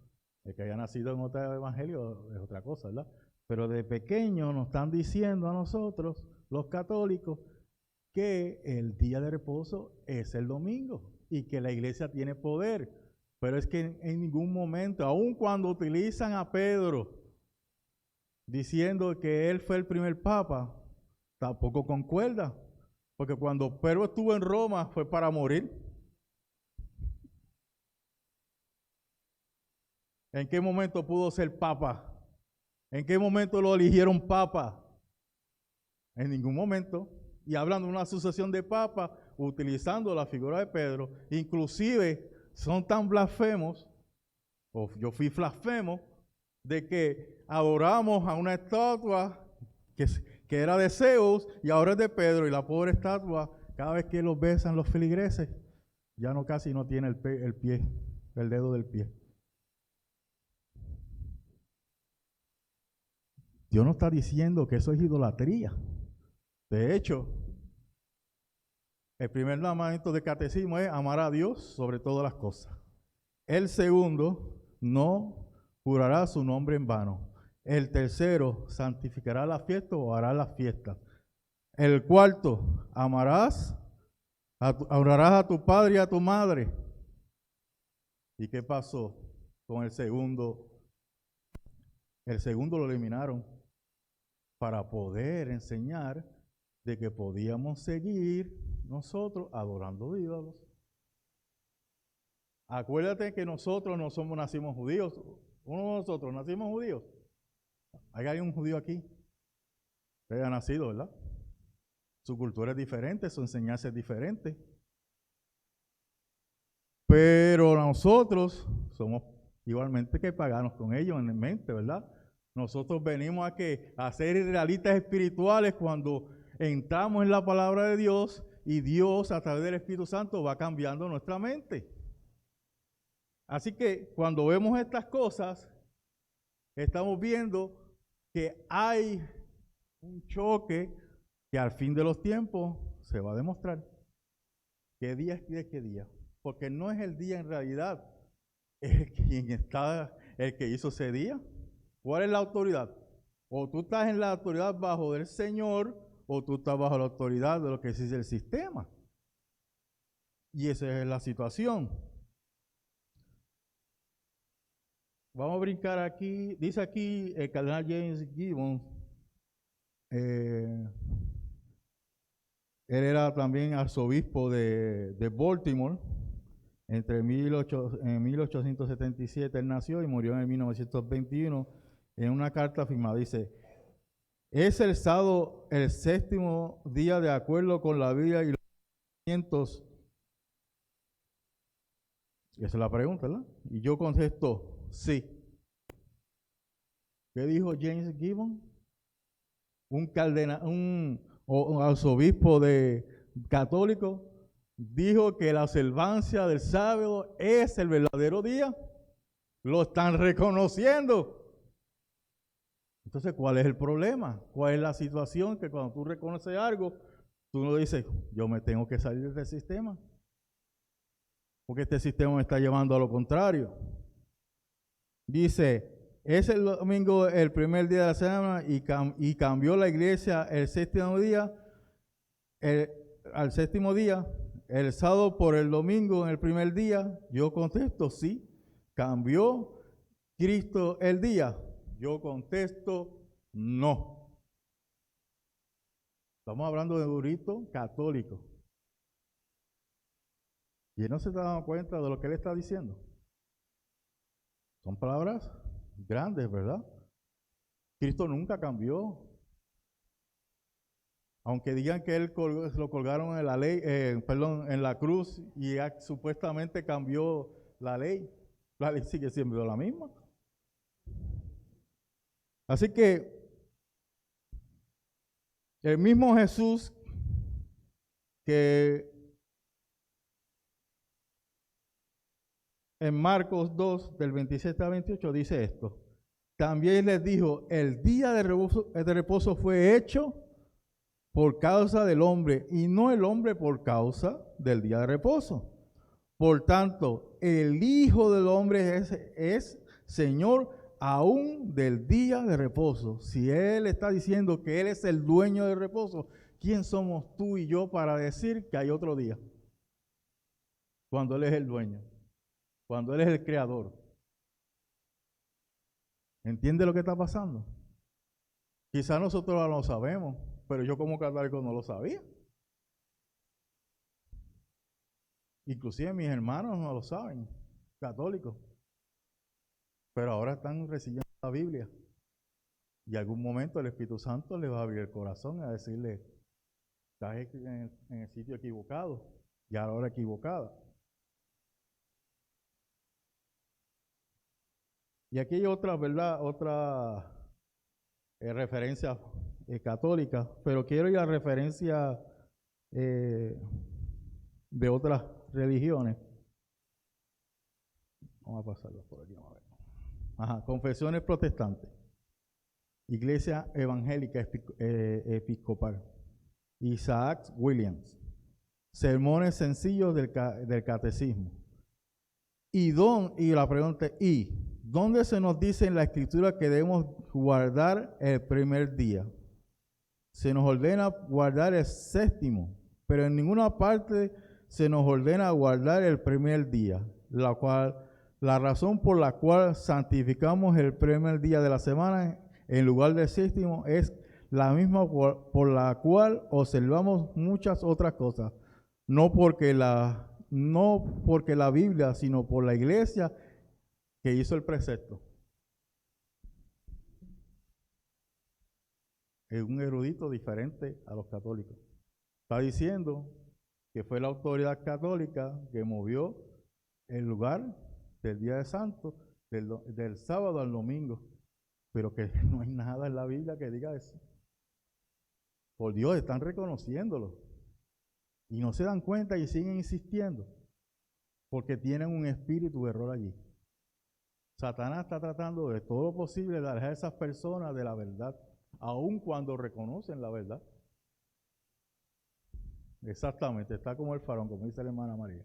S1: El que haya nacido en otro evangelio es otra cosa, ¿verdad? Pero de pequeños nos están diciendo a nosotros, los católicos, que el día de reposo es el domingo y que la iglesia tiene poder. Pero es que en ningún momento, aun cuando utilizan a Pedro diciendo que él fue el primer papa, tampoco concuerda. Porque cuando Pedro estuvo en Roma fue para morir. ¿En qué momento pudo ser papa? ¿En qué momento lo eligieron papa? En ningún momento. Y hablando de una sucesión de papas, utilizando la figura de Pedro, inclusive son tan blasfemos, o yo fui blasfemo, de que adoramos a una estatua que era de Zeus y ahora es de Pedro, y la pobre estatua, cada vez que los besan los feligreses, ya no casi no tiene el pie, el dedo del pie. Dios no está diciendo que eso es idolatría. De hecho, el primer mandamiento del catecismo es amar a Dios sobre todas las cosas. El segundo, no jurará su nombre en vano. El tercero, santificará la fiesta o hará la fiesta. El cuarto, honrarás a tu padre y a tu madre. ¿Y qué pasó con el segundo? El segundo lo eliminaron para poder enseñar de que podíamos seguir nosotros adorando ídolos. Acuérdate que nosotros no nacimos judíos. Uno de nosotros nacimos judíos. ¿Hay un judío aquí? Usted ha nacido, ¿verdad? Su cultura es diferente, su enseñanza es diferente. Pero nosotros somos igualmente que paganos con ellos en mente, ¿verdad? Nosotros venimos a ser realistas espirituales cuando entramos en la palabra de Dios y Dios a través del Espíritu Santo va cambiando nuestra mente. Así que cuando vemos estas cosas, estamos viendo que hay un choque que al fin de los tiempos se va a demostrar. ¿Qué día es qué día? Porque no es el día en realidad, es quien está, el que hizo ese día. ¿Cuál es la autoridad? O tú estás en la autoridad bajo del Señor, o tú estás bajo la autoridad de lo que dice el sistema. Y esa es la situación. Vamos a brincar aquí. Dice aquí el cardenal James Gibbons. Él era también arzobispo de Baltimore. En 1877 él nació y murió en 1921. En una carta firmada dice: es el sábado el séptimo día de acuerdo con la Biblia y los mandamientos. Esa es la pregunta, ¿verdad? Y yo contesto, sí. ¿Qué dijo James Gibbons? Un arzobispo católico dijo que la observancia del sábado es el verdadero día. Lo están reconociendo. Entonces, ¿cuál es el problema? ¿Cuál es la situación? Que cuando tú reconoces algo, tú no dices, yo me tengo que salir de este sistema. Porque este sistema me está llevando a lo contrario. Dice, es el domingo el primer día de la semana y cambió la iglesia el séptimo día, al séptimo día, el sábado por el domingo en el primer día. Yo contesto, sí. ¿Cambió Cristo el día? Yo contesto, no. Estamos hablando de un rito católico. Y él no se está dando cuenta de lo que él está diciendo. Son palabras grandes, ¿verdad? Cristo nunca cambió. Aunque digan que él lo colgaron en la ley, en la cruz y supuestamente cambió la ley sigue siendo la misma. Así que el mismo Jesús que en Marcos 2, del 27 al 28, dice esto. También les dijo, el día de reposo fue hecho por causa del hombre, y no el hombre por causa del día de reposo. Por tanto, el Hijo del Hombre es Señor aún del día de reposo. Si Él está diciendo que Él es el dueño del reposo, ¿quién somos tú y yo para decir que hay otro día? Cuando Él es el dueño. Cuando Él es el creador. ¿Entiende lo que está pasando? Quizás nosotros no lo sabemos, pero yo como católico no lo sabía. Inclusive mis hermanos no lo saben, católicos. Pero ahora están recibiendo la Biblia. Y en algún momento el Espíritu Santo les va a abrir el corazón a decirle, estás en el sitio equivocado y a la hora equivocada. Y aquí hay otra, ¿verdad? Otra referencia católica, pero quiero ir a referencia de otras religiones. Vamos a pasarlo por aquí. A ver. Confesiones protestantes. Iglesia Evangélica Episcopal. Isaac Williams. Sermones sencillos del Catecismo. Y la pregunta es, ¿dónde se nos dice en la Escritura que debemos guardar el primer día? Se nos ordena guardar el séptimo, pero en ninguna parte se nos ordena guardar el primer día, la razón por la cual santificamos el primer día de la semana en lugar del séptimo es la misma por la cual observamos muchas otras cosas, no porque la Biblia, sino por la iglesia que hizo el precepto. Es un erudito diferente a los católicos. Está diciendo que fue la autoridad católica que movió el lugar del Día de Santo, del sábado al domingo, pero que no hay nada en la Biblia que diga eso. Por Dios, están reconociéndolo y no se dan cuenta y siguen insistiendo porque tienen un espíritu de error allí. Satanás está tratando de todo lo posible de alejar a esas personas de la verdad, aun cuando reconocen la verdad. Exactamente, está como el farón, como dice la hermana María.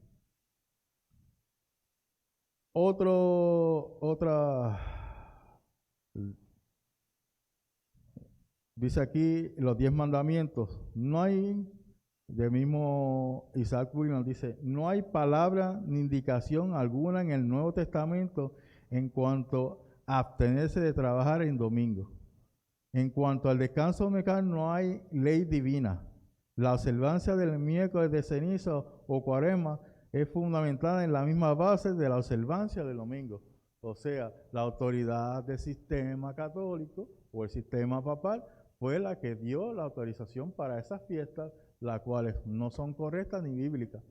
S1: Dice aquí los 10 mandamientos. No hay, del mismo Isaac Williams dice, no hay palabra ni indicación alguna en el Nuevo Testamento en cuanto a abstenerse de trabajar en domingo. En cuanto al descanso dominical, no hay ley divina. La observancia del miércoles de ceniza o cuaresma es fundamentada en la misma base de la observancia del domingo. O sea, la autoridad del sistema católico o el sistema papal fue la que dio la autorización para esas fiestas, las cuales no son correctas ni bíblicas.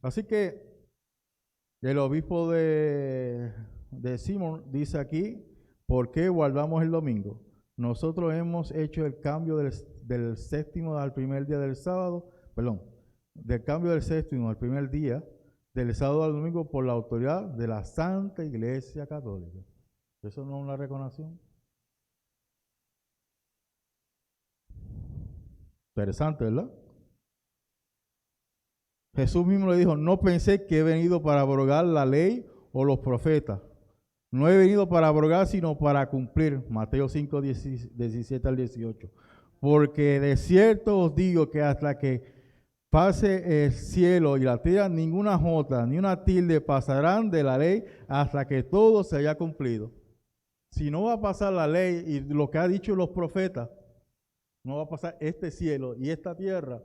S1: Así que el obispo de Simón dice aquí, ¿por qué guardamos el domingo? Nosotros hemos hecho el cambio del séptimo al primer día del sábado, del cambio del séptimo al primer día del sábado al domingo por la autoridad de la Santa Iglesia Católica. ¿Eso no es una reconoción? Interesante, ¿verdad? Jesús mismo le dijo, no pensé que he venido para abrogar la ley o los profetas. No he venido para abrogar, sino para cumplir. Mateo 5, 17 al 18. Porque de cierto os digo que hasta que pase el cielo y la tierra, ninguna jota ni una tilde pasarán de la ley hasta que todo se haya cumplido. Si no va a pasar la ley y lo que ha dicho los profetas, no va a pasar este cielo y esta tierra,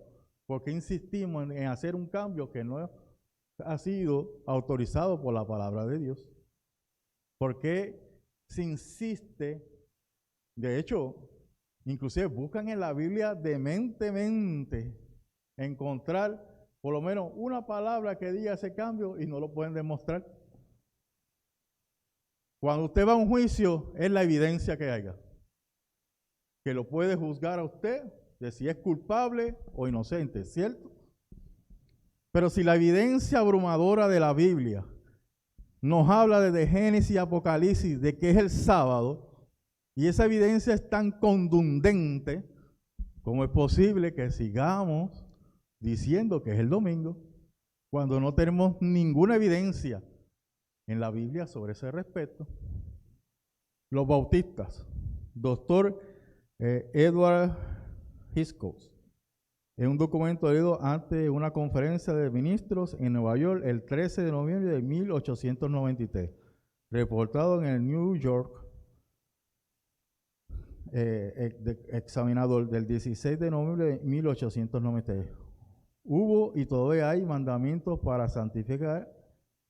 S1: porque insistimos en hacer un cambio que no ha sido autorizado por la palabra de Dios. Porque se insiste, de hecho, inclusive buscan en la Biblia dementemente encontrar por lo menos una palabra que diga ese cambio y no lo pueden demostrar. Cuando usted va a un juicio, es la evidencia que haya, que lo puede juzgar a usted de si es culpable o inocente, ¿cierto? Pero si la evidencia abrumadora de la Biblia nos habla desde Génesis y Apocalipsis de que es el sábado, y esa evidencia es tan contundente, ¿cómo es posible que sigamos diciendo que es el domingo cuando no tenemos ninguna evidencia en la Biblia sobre ese respecto? Los bautistas, doctor Edward Hitchcock, en un documento leído ante una conferencia de ministros en Nueva York el 13 de noviembre de 1893, reportado en el New York Examinador del 16 de noviembre de 1893. Hubo y todavía hay mandamientos para santificar.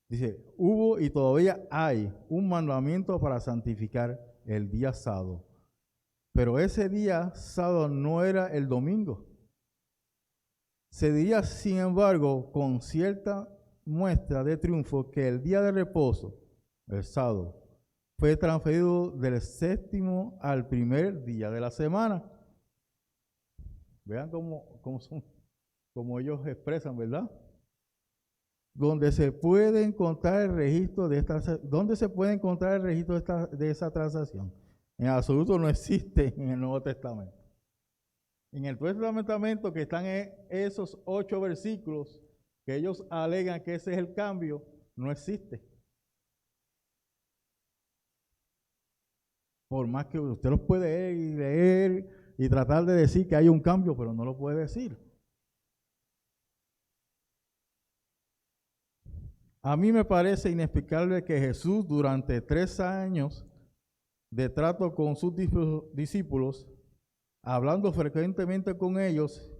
S1: Dice, hubo y todavía hay un mandamiento para santificar el día sábado. Pero ese día sábado no era el domingo. Se diría, sin embargo, con cierta muestra de triunfo, que el día de reposo, el sábado, fue transferido del séptimo al primer día de la semana. Vean cómo ellos expresan, ¿verdad? Donde se puede encontrar el registro de esa transacción. En absoluto no existe en el Nuevo Testamento. En el Nuevo Testamento, que están en esos 8 versículos que ellos alegan que ese es el cambio, no existe. Por más que usted los puede leer y tratar de decir que hay un cambio, pero no lo puede decir. A mí me parece inexplicable que Jesús durante 3 años de trato con sus discípulos, hablando frecuentemente con ellos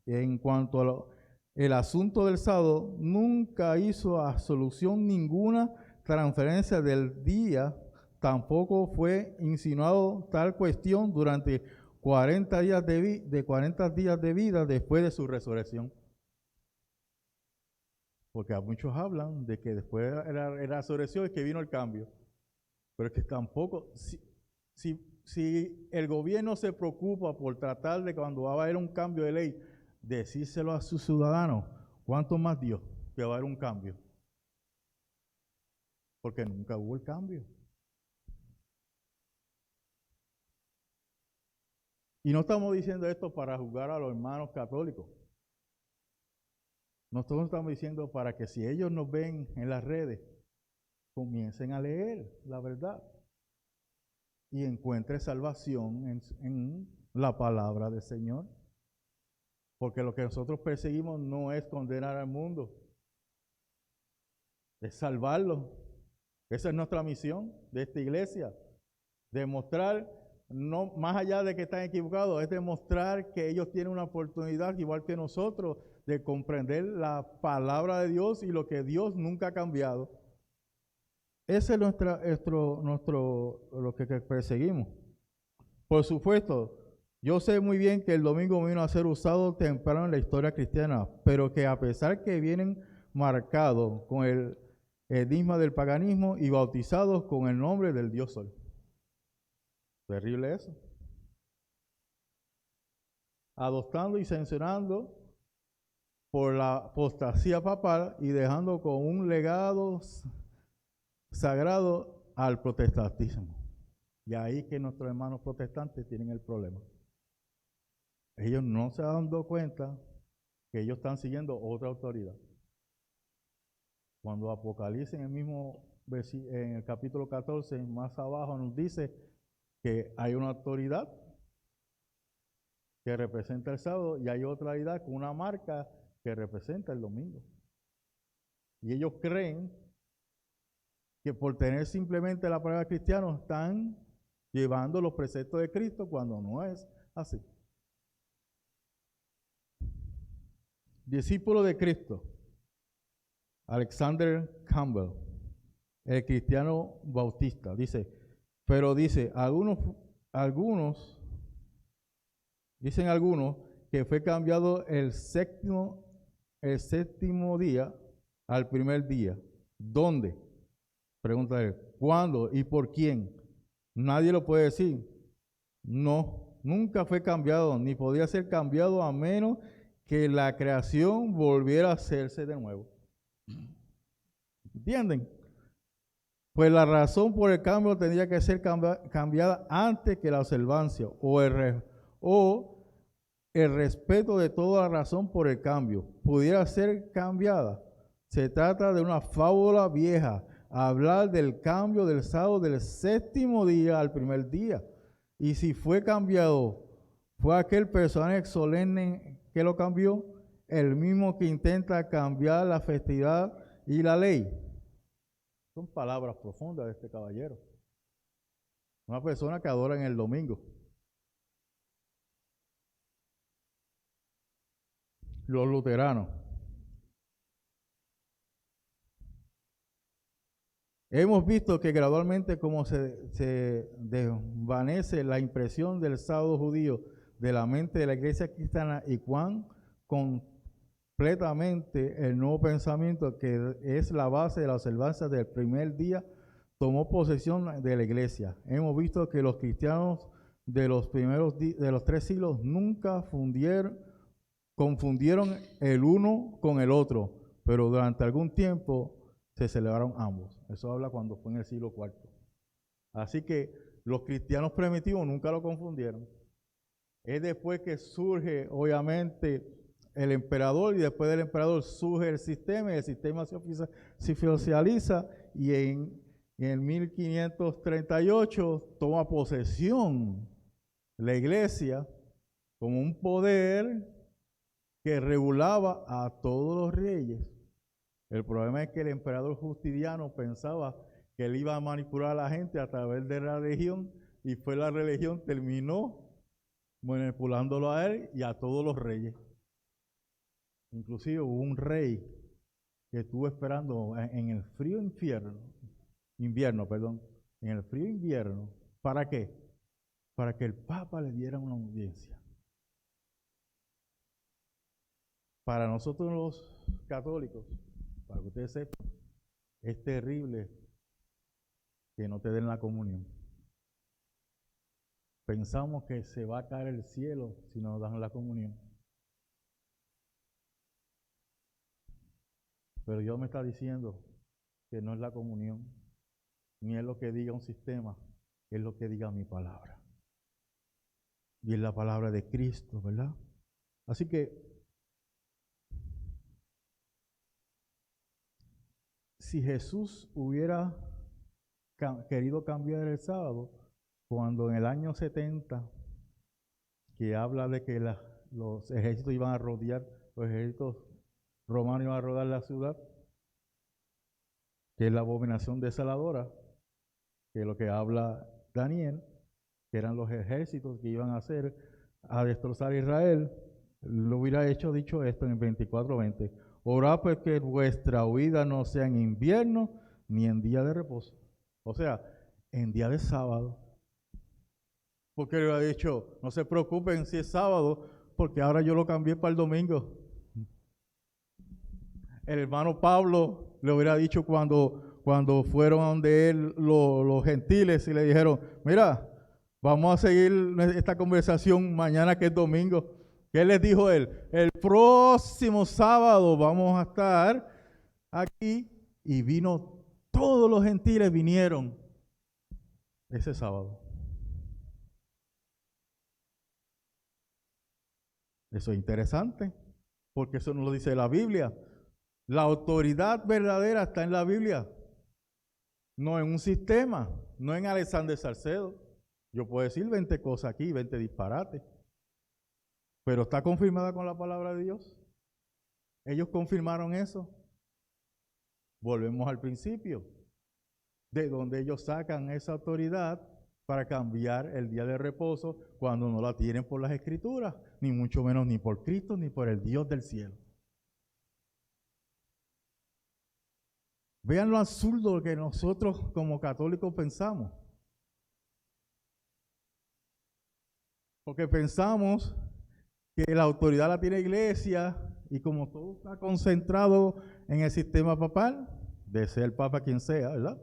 S1: en cuanto al asunto del sábado, nunca hizo absolución ninguna transferencia del día, tampoco fue insinuado tal cuestión durante 40 días de 40 días de vida después de su resurrección. Porque a muchos hablan de que después de la resurrección es que vino el cambio. Pero es que tampoco, si el gobierno se preocupa por tratar de cuando va a haber un cambio de ley, decírselo a sus ciudadanos, ¿cuánto más Dios que va a haber un cambio? Porque nunca hubo el cambio. Y no estamos diciendo esto para juzgar a los hermanos católicos. Nosotros estamos diciendo para que si ellos nos ven en las redes, comiencen a leer la verdad y encuentren salvación en la palabra del Señor. Porque lo que nosotros perseguimos no es condenar al mundo, es salvarlo. Esa es nuestra misión de esta iglesia, demostrar, no más allá de que están equivocados, es demostrar que ellos tienen una oportunidad, igual que nosotros, de comprender la palabra de Dios y lo que Dios nunca ha cambiado. Ese es lo que perseguimos. Por supuesto, yo sé muy bien que el domingo vino a ser usado temprano en la historia cristiana, pero que a pesar que vienen marcados con el enigma del paganismo y bautizados con el nombre del Dios Sol. Terrible eso. Adoptando y sancionando por la apostasía papal y dejando con un legado sagrado al protestantismo. Y ahí que nuestros hermanos protestantes tienen el problema. Ellos no se han dado cuenta que ellos están siguiendo otra autoridad. Cuando Apocalipsis en el capítulo 14, más abajo nos dice que hay una autoridad que representa el sábado y hay otra autoridad con una marca que representa el domingo. Y ellos creen que por tener simplemente la palabra cristiano están llevando los preceptos de Cristo cuando no es así. Discípulo de Cristo, Alexander Campbell, el cristiano bautista, dice, dicen algunos que fue cambiado el séptimo día al primer día. ¿Dónde? Pregunta él. ¿Cuándo y por quién? Nadie lo puede decir. No, nunca fue cambiado, ni podía ser cambiado a menos que la creación volviera a hacerse de nuevo. ¿Entienden? Pues la razón por el cambio tendría que ser cambiada antes que la observancia o el respeto de toda razón por el cambio pudiera ser cambiada. Se trata de una fábula vieja, hablar del cambio del sábado del séptimo día al primer día. Y si fue cambiado, fue aquel personaje solemne que lo cambió, el mismo que intenta cambiar la festividad y la ley. Son palabras profundas de este caballero. Una persona que adora en el domingo. Los luteranos. Hemos visto que gradualmente como se desvanece la impresión del sábado judío de la mente de la iglesia cristiana y cuán completamente el nuevo pensamiento que es la base de la observancia del primer día tomó posesión de la iglesia. Hemos visto que los cristianos de los primeros de los 3 siglos nunca confundieron el uno con el otro, pero durante algún tiempo se celebraron ambos. Eso habla cuando fue en el siglo IV. Así que los cristianos primitivos nunca lo confundieron. Es después que surge, obviamente, el emperador, y después del emperador surge el sistema, y el sistema se oficializa, y en 1538 toma posesión la iglesia como un poder que regulaba a todos los reyes. El problema es que el emperador Justiniano pensaba que él iba a manipular a la gente a través de la religión, y fue la religión, terminó manipulándolo a él y a todos los reyes. Inclusive hubo un rey que estuvo esperando en el frío invierno, en el frío invierno. ¿Para qué? Para que el Papa le diera una audiencia. Para nosotros los católicos, para que ustedes sepan, es terrible que no te den la comunión. Pensamos que se va a caer el cielo si no nos dan la comunión. Pero Dios me está diciendo que no es la comunión, ni es lo que diga un sistema, es lo que diga mi palabra. Y es la palabra de Cristo, ¿verdad? Así que, si Jesús hubiera querido cambiar el sábado, cuando en el año 70, que habla de que los ejércitos iban a rodear, los ejércitos romanos iban a rodear la ciudad, que es la abominación desoladora, que es lo que habla Daniel, que eran los ejércitos que iban a hacer a destrozar a Israel, lo hubiera dicho esto en 24:20. Orad pues que vuestra huida no sea en invierno ni en día de reposo. O sea, en día de sábado. Porque le ha dicho, no se preocupen si es sábado, porque ahora yo lo cambié para el domingo. El hermano Pablo le hubiera dicho cuando fueron de él los gentiles y le dijeron, mira, vamos a seguir esta conversación mañana que es domingo. ¿Qué les dijo él? El próximo sábado vamos a estar aquí, y vino, todos los gentiles vinieron ese sábado. Eso es interesante, porque eso no lo dice la Biblia. La autoridad verdadera está en la Biblia, no en un sistema, no en Alexander Salcedo. Yo puedo decir 20 cosas aquí, 20 disparates, pero está confirmada con la palabra de Dios. Ellos confirmaron eso. Volvemos al principio, de donde ellos sacan esa autoridad para cambiar el día de reposo cuando no la tienen por las Escrituras, ni mucho menos ni por Cristo, ni por el Dios del cielo. Vean lo absurdo que nosotros como católicos pensamos. Porque pensamos que la autoridad la tiene la iglesia, y como todo está concentrado en el sistema papal, de ser el papa quien sea, ¿verdad?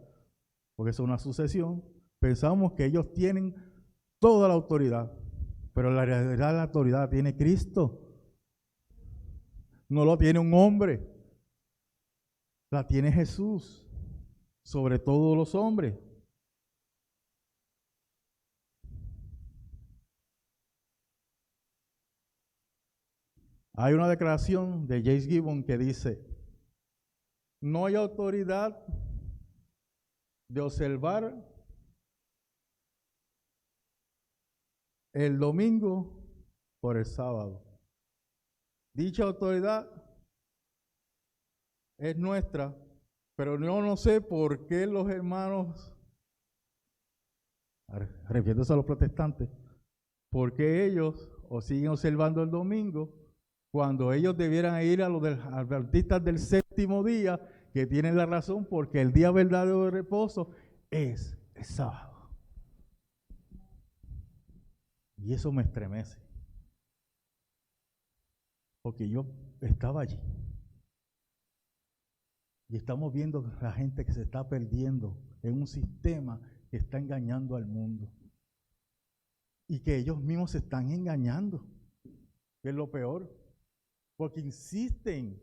S1: Porque es una sucesión, pensamos que ellos tienen toda la autoridad, pero la realidad la autoridad la tiene Cristo. No lo tiene un hombre, la tiene Jesús sobre todos los hombres. Hay una declaración de James Gibbon que dice, no hay autoridad de observar el domingo por el sábado. Dicha autoridad es nuestra, pero yo no sé por qué los hermanos, refiriéndose a los protestantes, por qué ellos siguen observando el domingo cuando ellos debieran ir a los adventistas del séptimo día, que tienen la razón, porque el día verdadero de reposo es el sábado. Y eso me estremece, porque yo estaba allí y estamos viendo la gente que se está perdiendo en un sistema que está engañando al mundo, y que ellos mismos se están engañando, que es lo peor, porque insisten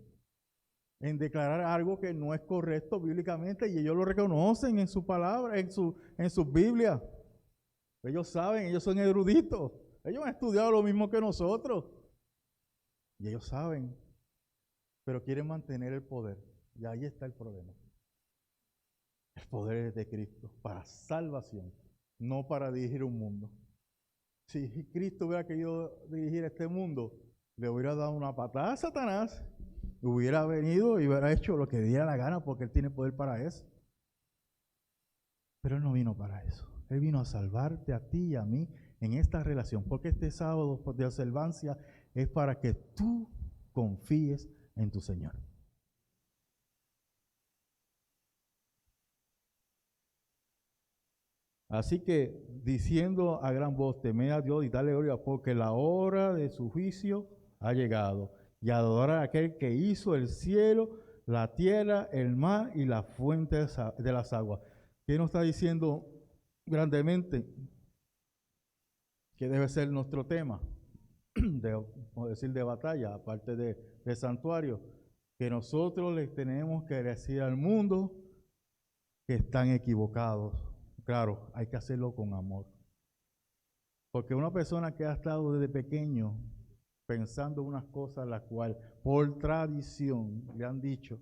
S1: en declarar algo que no es correcto bíblicamente, y ellos lo reconocen en su palabra, en sus Biblias. Ellos saben, ellos son eruditos, ellos han estudiado lo mismo que nosotros, y ellos saben, pero quieren mantener el poder, y ahí está el problema. El poder es de Cristo para salvación, no para dirigir un mundo. Si Cristo hubiera querido dirigir este mundo, le hubiera dado una patada a Satanás, hubiera venido y hubiera hecho lo que diera la gana, porque él tiene poder para eso. Pero Él no vino para eso. Él vino a salvarte a ti y a mí en esta relación. Porque este sábado de observancia es para que tú confíes en tu Señor. Así que, diciendo a gran voz, temed a Dios y dale gloria, porque la hora de su juicio ha llegado. Y adorar a aquel que hizo el cielo, la tierra, el mar y la fuente de las aguas. ¿Qué nos está diciendo grandemente? Que debe ser nuestro tema, vamos a decir, de batalla, aparte de santuario. Que nosotros les tenemos que decir al mundo que están equivocados. Claro, hay que hacerlo con amor. Porque una persona que ha estado desde pequeño pensando unas cosas las cuales por tradición le han dicho,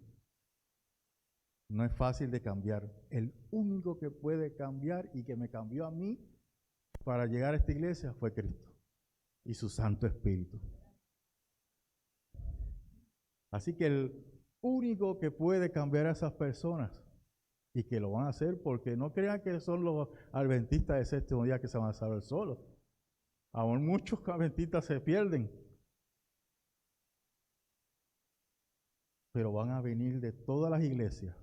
S1: no es fácil de cambiar. El único que puede cambiar y que me cambió a mí para llegar a esta iglesia fue Cristo y su Santo Espíritu. Así que el único que puede cambiar a esas personas, y que lo van a hacer, porque no crean que son los adventistas de séptimo día que se van a salvar solos. Aún muchos adventistas se pierden, pero van a venir de todas las iglesias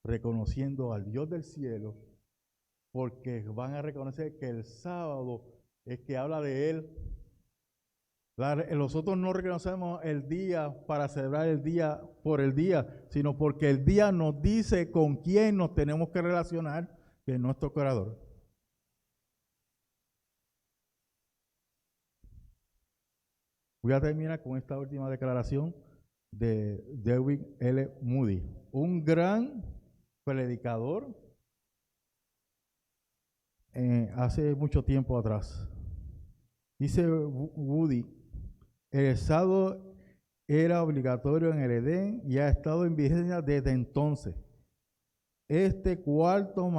S1: reconociendo al Dios del cielo, porque van a reconocer que el sábado es que habla de Él. Nosotros no reconocemos el día para celebrar el día por el día, sino porque el día nos dice con quién nos tenemos que relacionar, que es nuestro Creador. Voy a terminar con esta última declaración de David L. Moody, un gran predicador hace mucho tiempo atrás. Dice Moody, el sábado era obligatorio en el Edén y ha estado en vigencia desde entonces. Este cuarto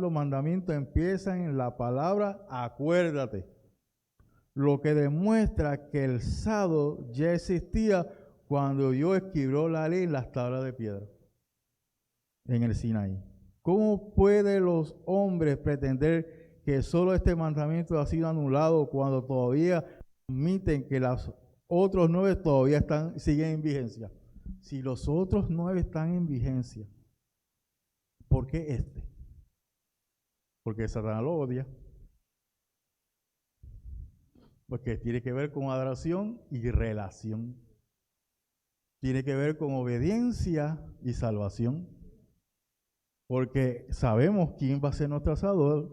S1: mandamiento empieza en la palabra acuérdate, lo que demuestra que el sábado ya existía cuando Dios escribió la ley en las tablas de piedra en el Sinaí. ¿Cómo pueden los hombres pretender que solo este mandamiento ha sido anulado cuando todavía admiten que los otros 9 todavía siguen en vigencia? Si los otros 9 están en vigencia, ¿por qué este? Porque Satanás lo odia. Porque tiene que ver con adoración y relación. Tiene que ver con obediencia y salvación. Porque sabemos quién va a ser nuestro Salvador,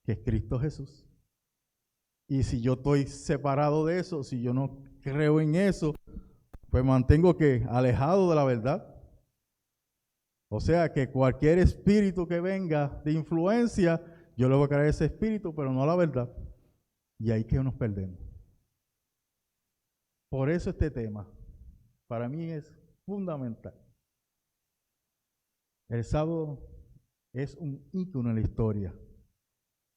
S1: que es Cristo Jesús. Y si yo estoy separado de eso, si yo no creo en eso, pues mantengo que alejado de la verdad. O sea que cualquier espíritu que venga de influencia, yo le voy a creer ese espíritu, pero no la verdad. Y ahí que nos perdemos. Por eso este tema, para mí es fundamental. El sábado es un ícono en la historia,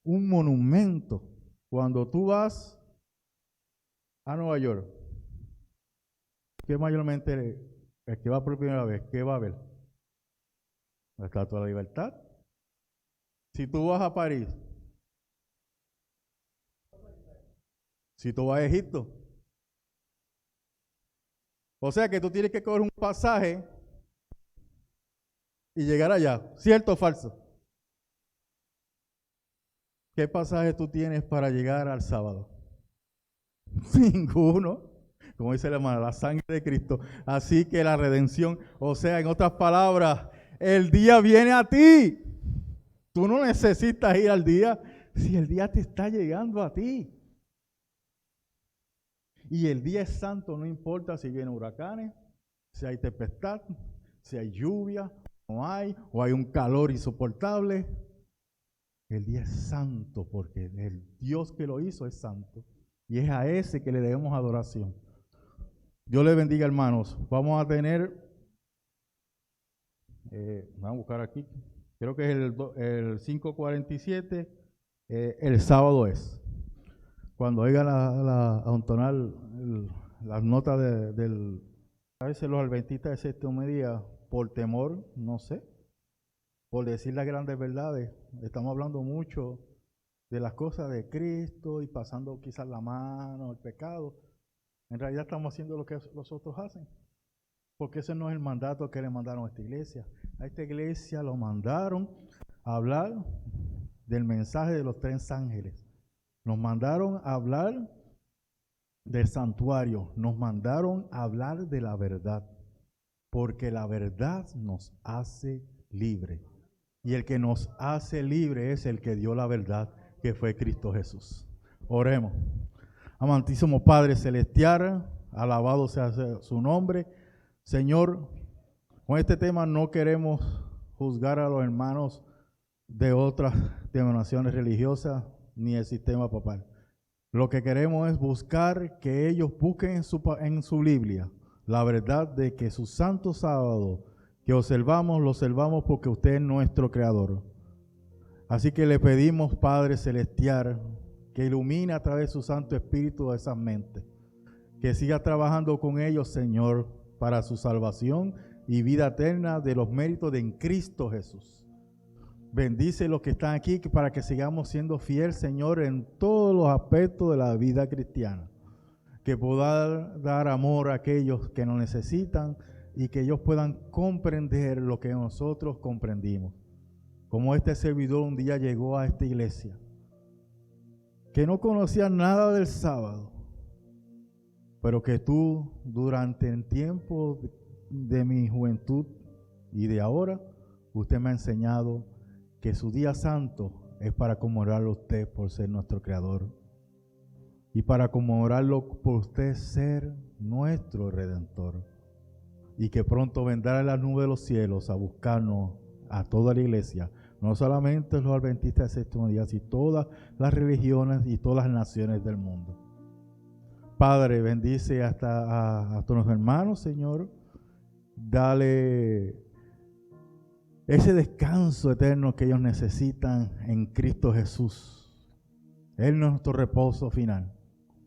S1: un monumento. Cuando tú vas a Nueva York, ¿qué mayormente el que va por primera vez, qué va a ver? La Estatua de la Libertad. Si tú vas a París, si tú vas a Egipto, o sea que tú tienes que coger un pasaje y llegar allá, ¿cierto o falso? ¿Qué pasaje tú tienes para llegar al sábado? Ninguno. Como dice la hermana, la sangre de Cristo. Así que la redención, o sea, en otras palabras, el día viene a ti. Tú no necesitas ir al día si el día te está llegando a ti. Y el día es santo, no importa si vienen huracanes, si hay tempestad, si hay lluvia, no hay, o hay un calor insoportable. El día es santo porque el Dios que lo hizo es santo. Y es a ese que le debemos adoración. Dios les bendiga, hermanos. Vamos a tener, vamos a buscar aquí, creo que es el 5:47, el sábado es. Cuando oigan a entonar las notas a veces los adventistas de séptimo día, por temor, no sé, por decir las grandes verdades. Estamos hablando mucho de las cosas de Cristo y pasando quizás la mano, el pecado. En realidad estamos haciendo lo que los otros hacen, porque ese no es el mandato que le mandaron a esta iglesia. A esta iglesia lo mandaron a hablar del mensaje de los 3 ángeles. Nos mandaron a hablar del santuario, nos mandaron a hablar de la verdad, porque la verdad nos hace libre. Y el que nos hace libre es el que dio la verdad, que fue Cristo Jesús. Oremos. Amantísimo Padre Celestial, alabado sea su nombre. Señor, con este tema no queremos juzgar a los hermanos de otras denominaciones religiosas ni el sistema papal. Lo que queremos es buscar que ellos busquen en su Biblia la verdad de que su santo sábado que observamos, lo observamos porque usted es nuestro creador. Así que le pedimos, Padre Celestial, que ilumine a través de su Santo Espíritu esas mentes, que siga trabajando con ellos, Señor, para su salvación y vida eterna de los méritos de en Cristo Jesús. Bendice los que están aquí para que sigamos siendo fieles, Señor, en todos los aspectos de la vida cristiana. Que pueda dar amor a aquellos que nos necesitan y que ellos puedan comprender lo que nosotros comprendimos. Como este servidor un día llegó a esta iglesia, que no conocía nada del sábado, pero que tú durante el tiempo de mi juventud y de ahora, usted me ha enseñado que su día santo es para conmemorarlo a usted por ser nuestro creador y para conmemorarlo por usted ser nuestro redentor, y que pronto vendrá en la nube de los cielos a buscarnos a toda la iglesia, no solamente los adventistas del séptimo día, sino todas las religiones y todas las naciones del mundo. Padre, bendice hasta nuestros hermanos, Señor. Dale ese descanso eterno que ellos necesitan en Cristo Jesús. Él es nuestro reposo final,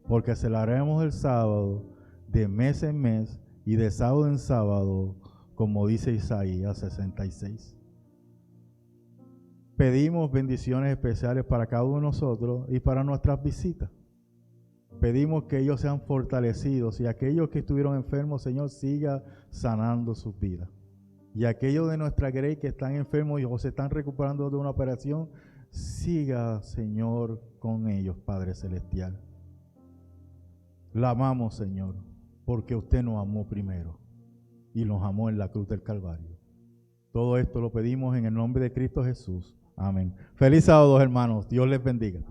S1: porque celebraremos el sábado de mes en mes y de sábado en sábado, como dice Isaías 66. Pedimos bendiciones especiales para cada uno de nosotros y para nuestras visitas. Pedimos que ellos sean fortalecidos y aquellos que estuvieron enfermos, Señor, siga sanando sus vidas. Y aquellos de nuestra grey que están enfermos o se están recuperando de una operación, siga, Señor, con ellos, Padre Celestial. La amamos, Señor, porque usted nos amó primero y nos amó en la cruz del Calvario. Todo esto lo pedimos en el nombre de Cristo Jesús. Amén. Feliz sábado, hermanos. Dios les bendiga.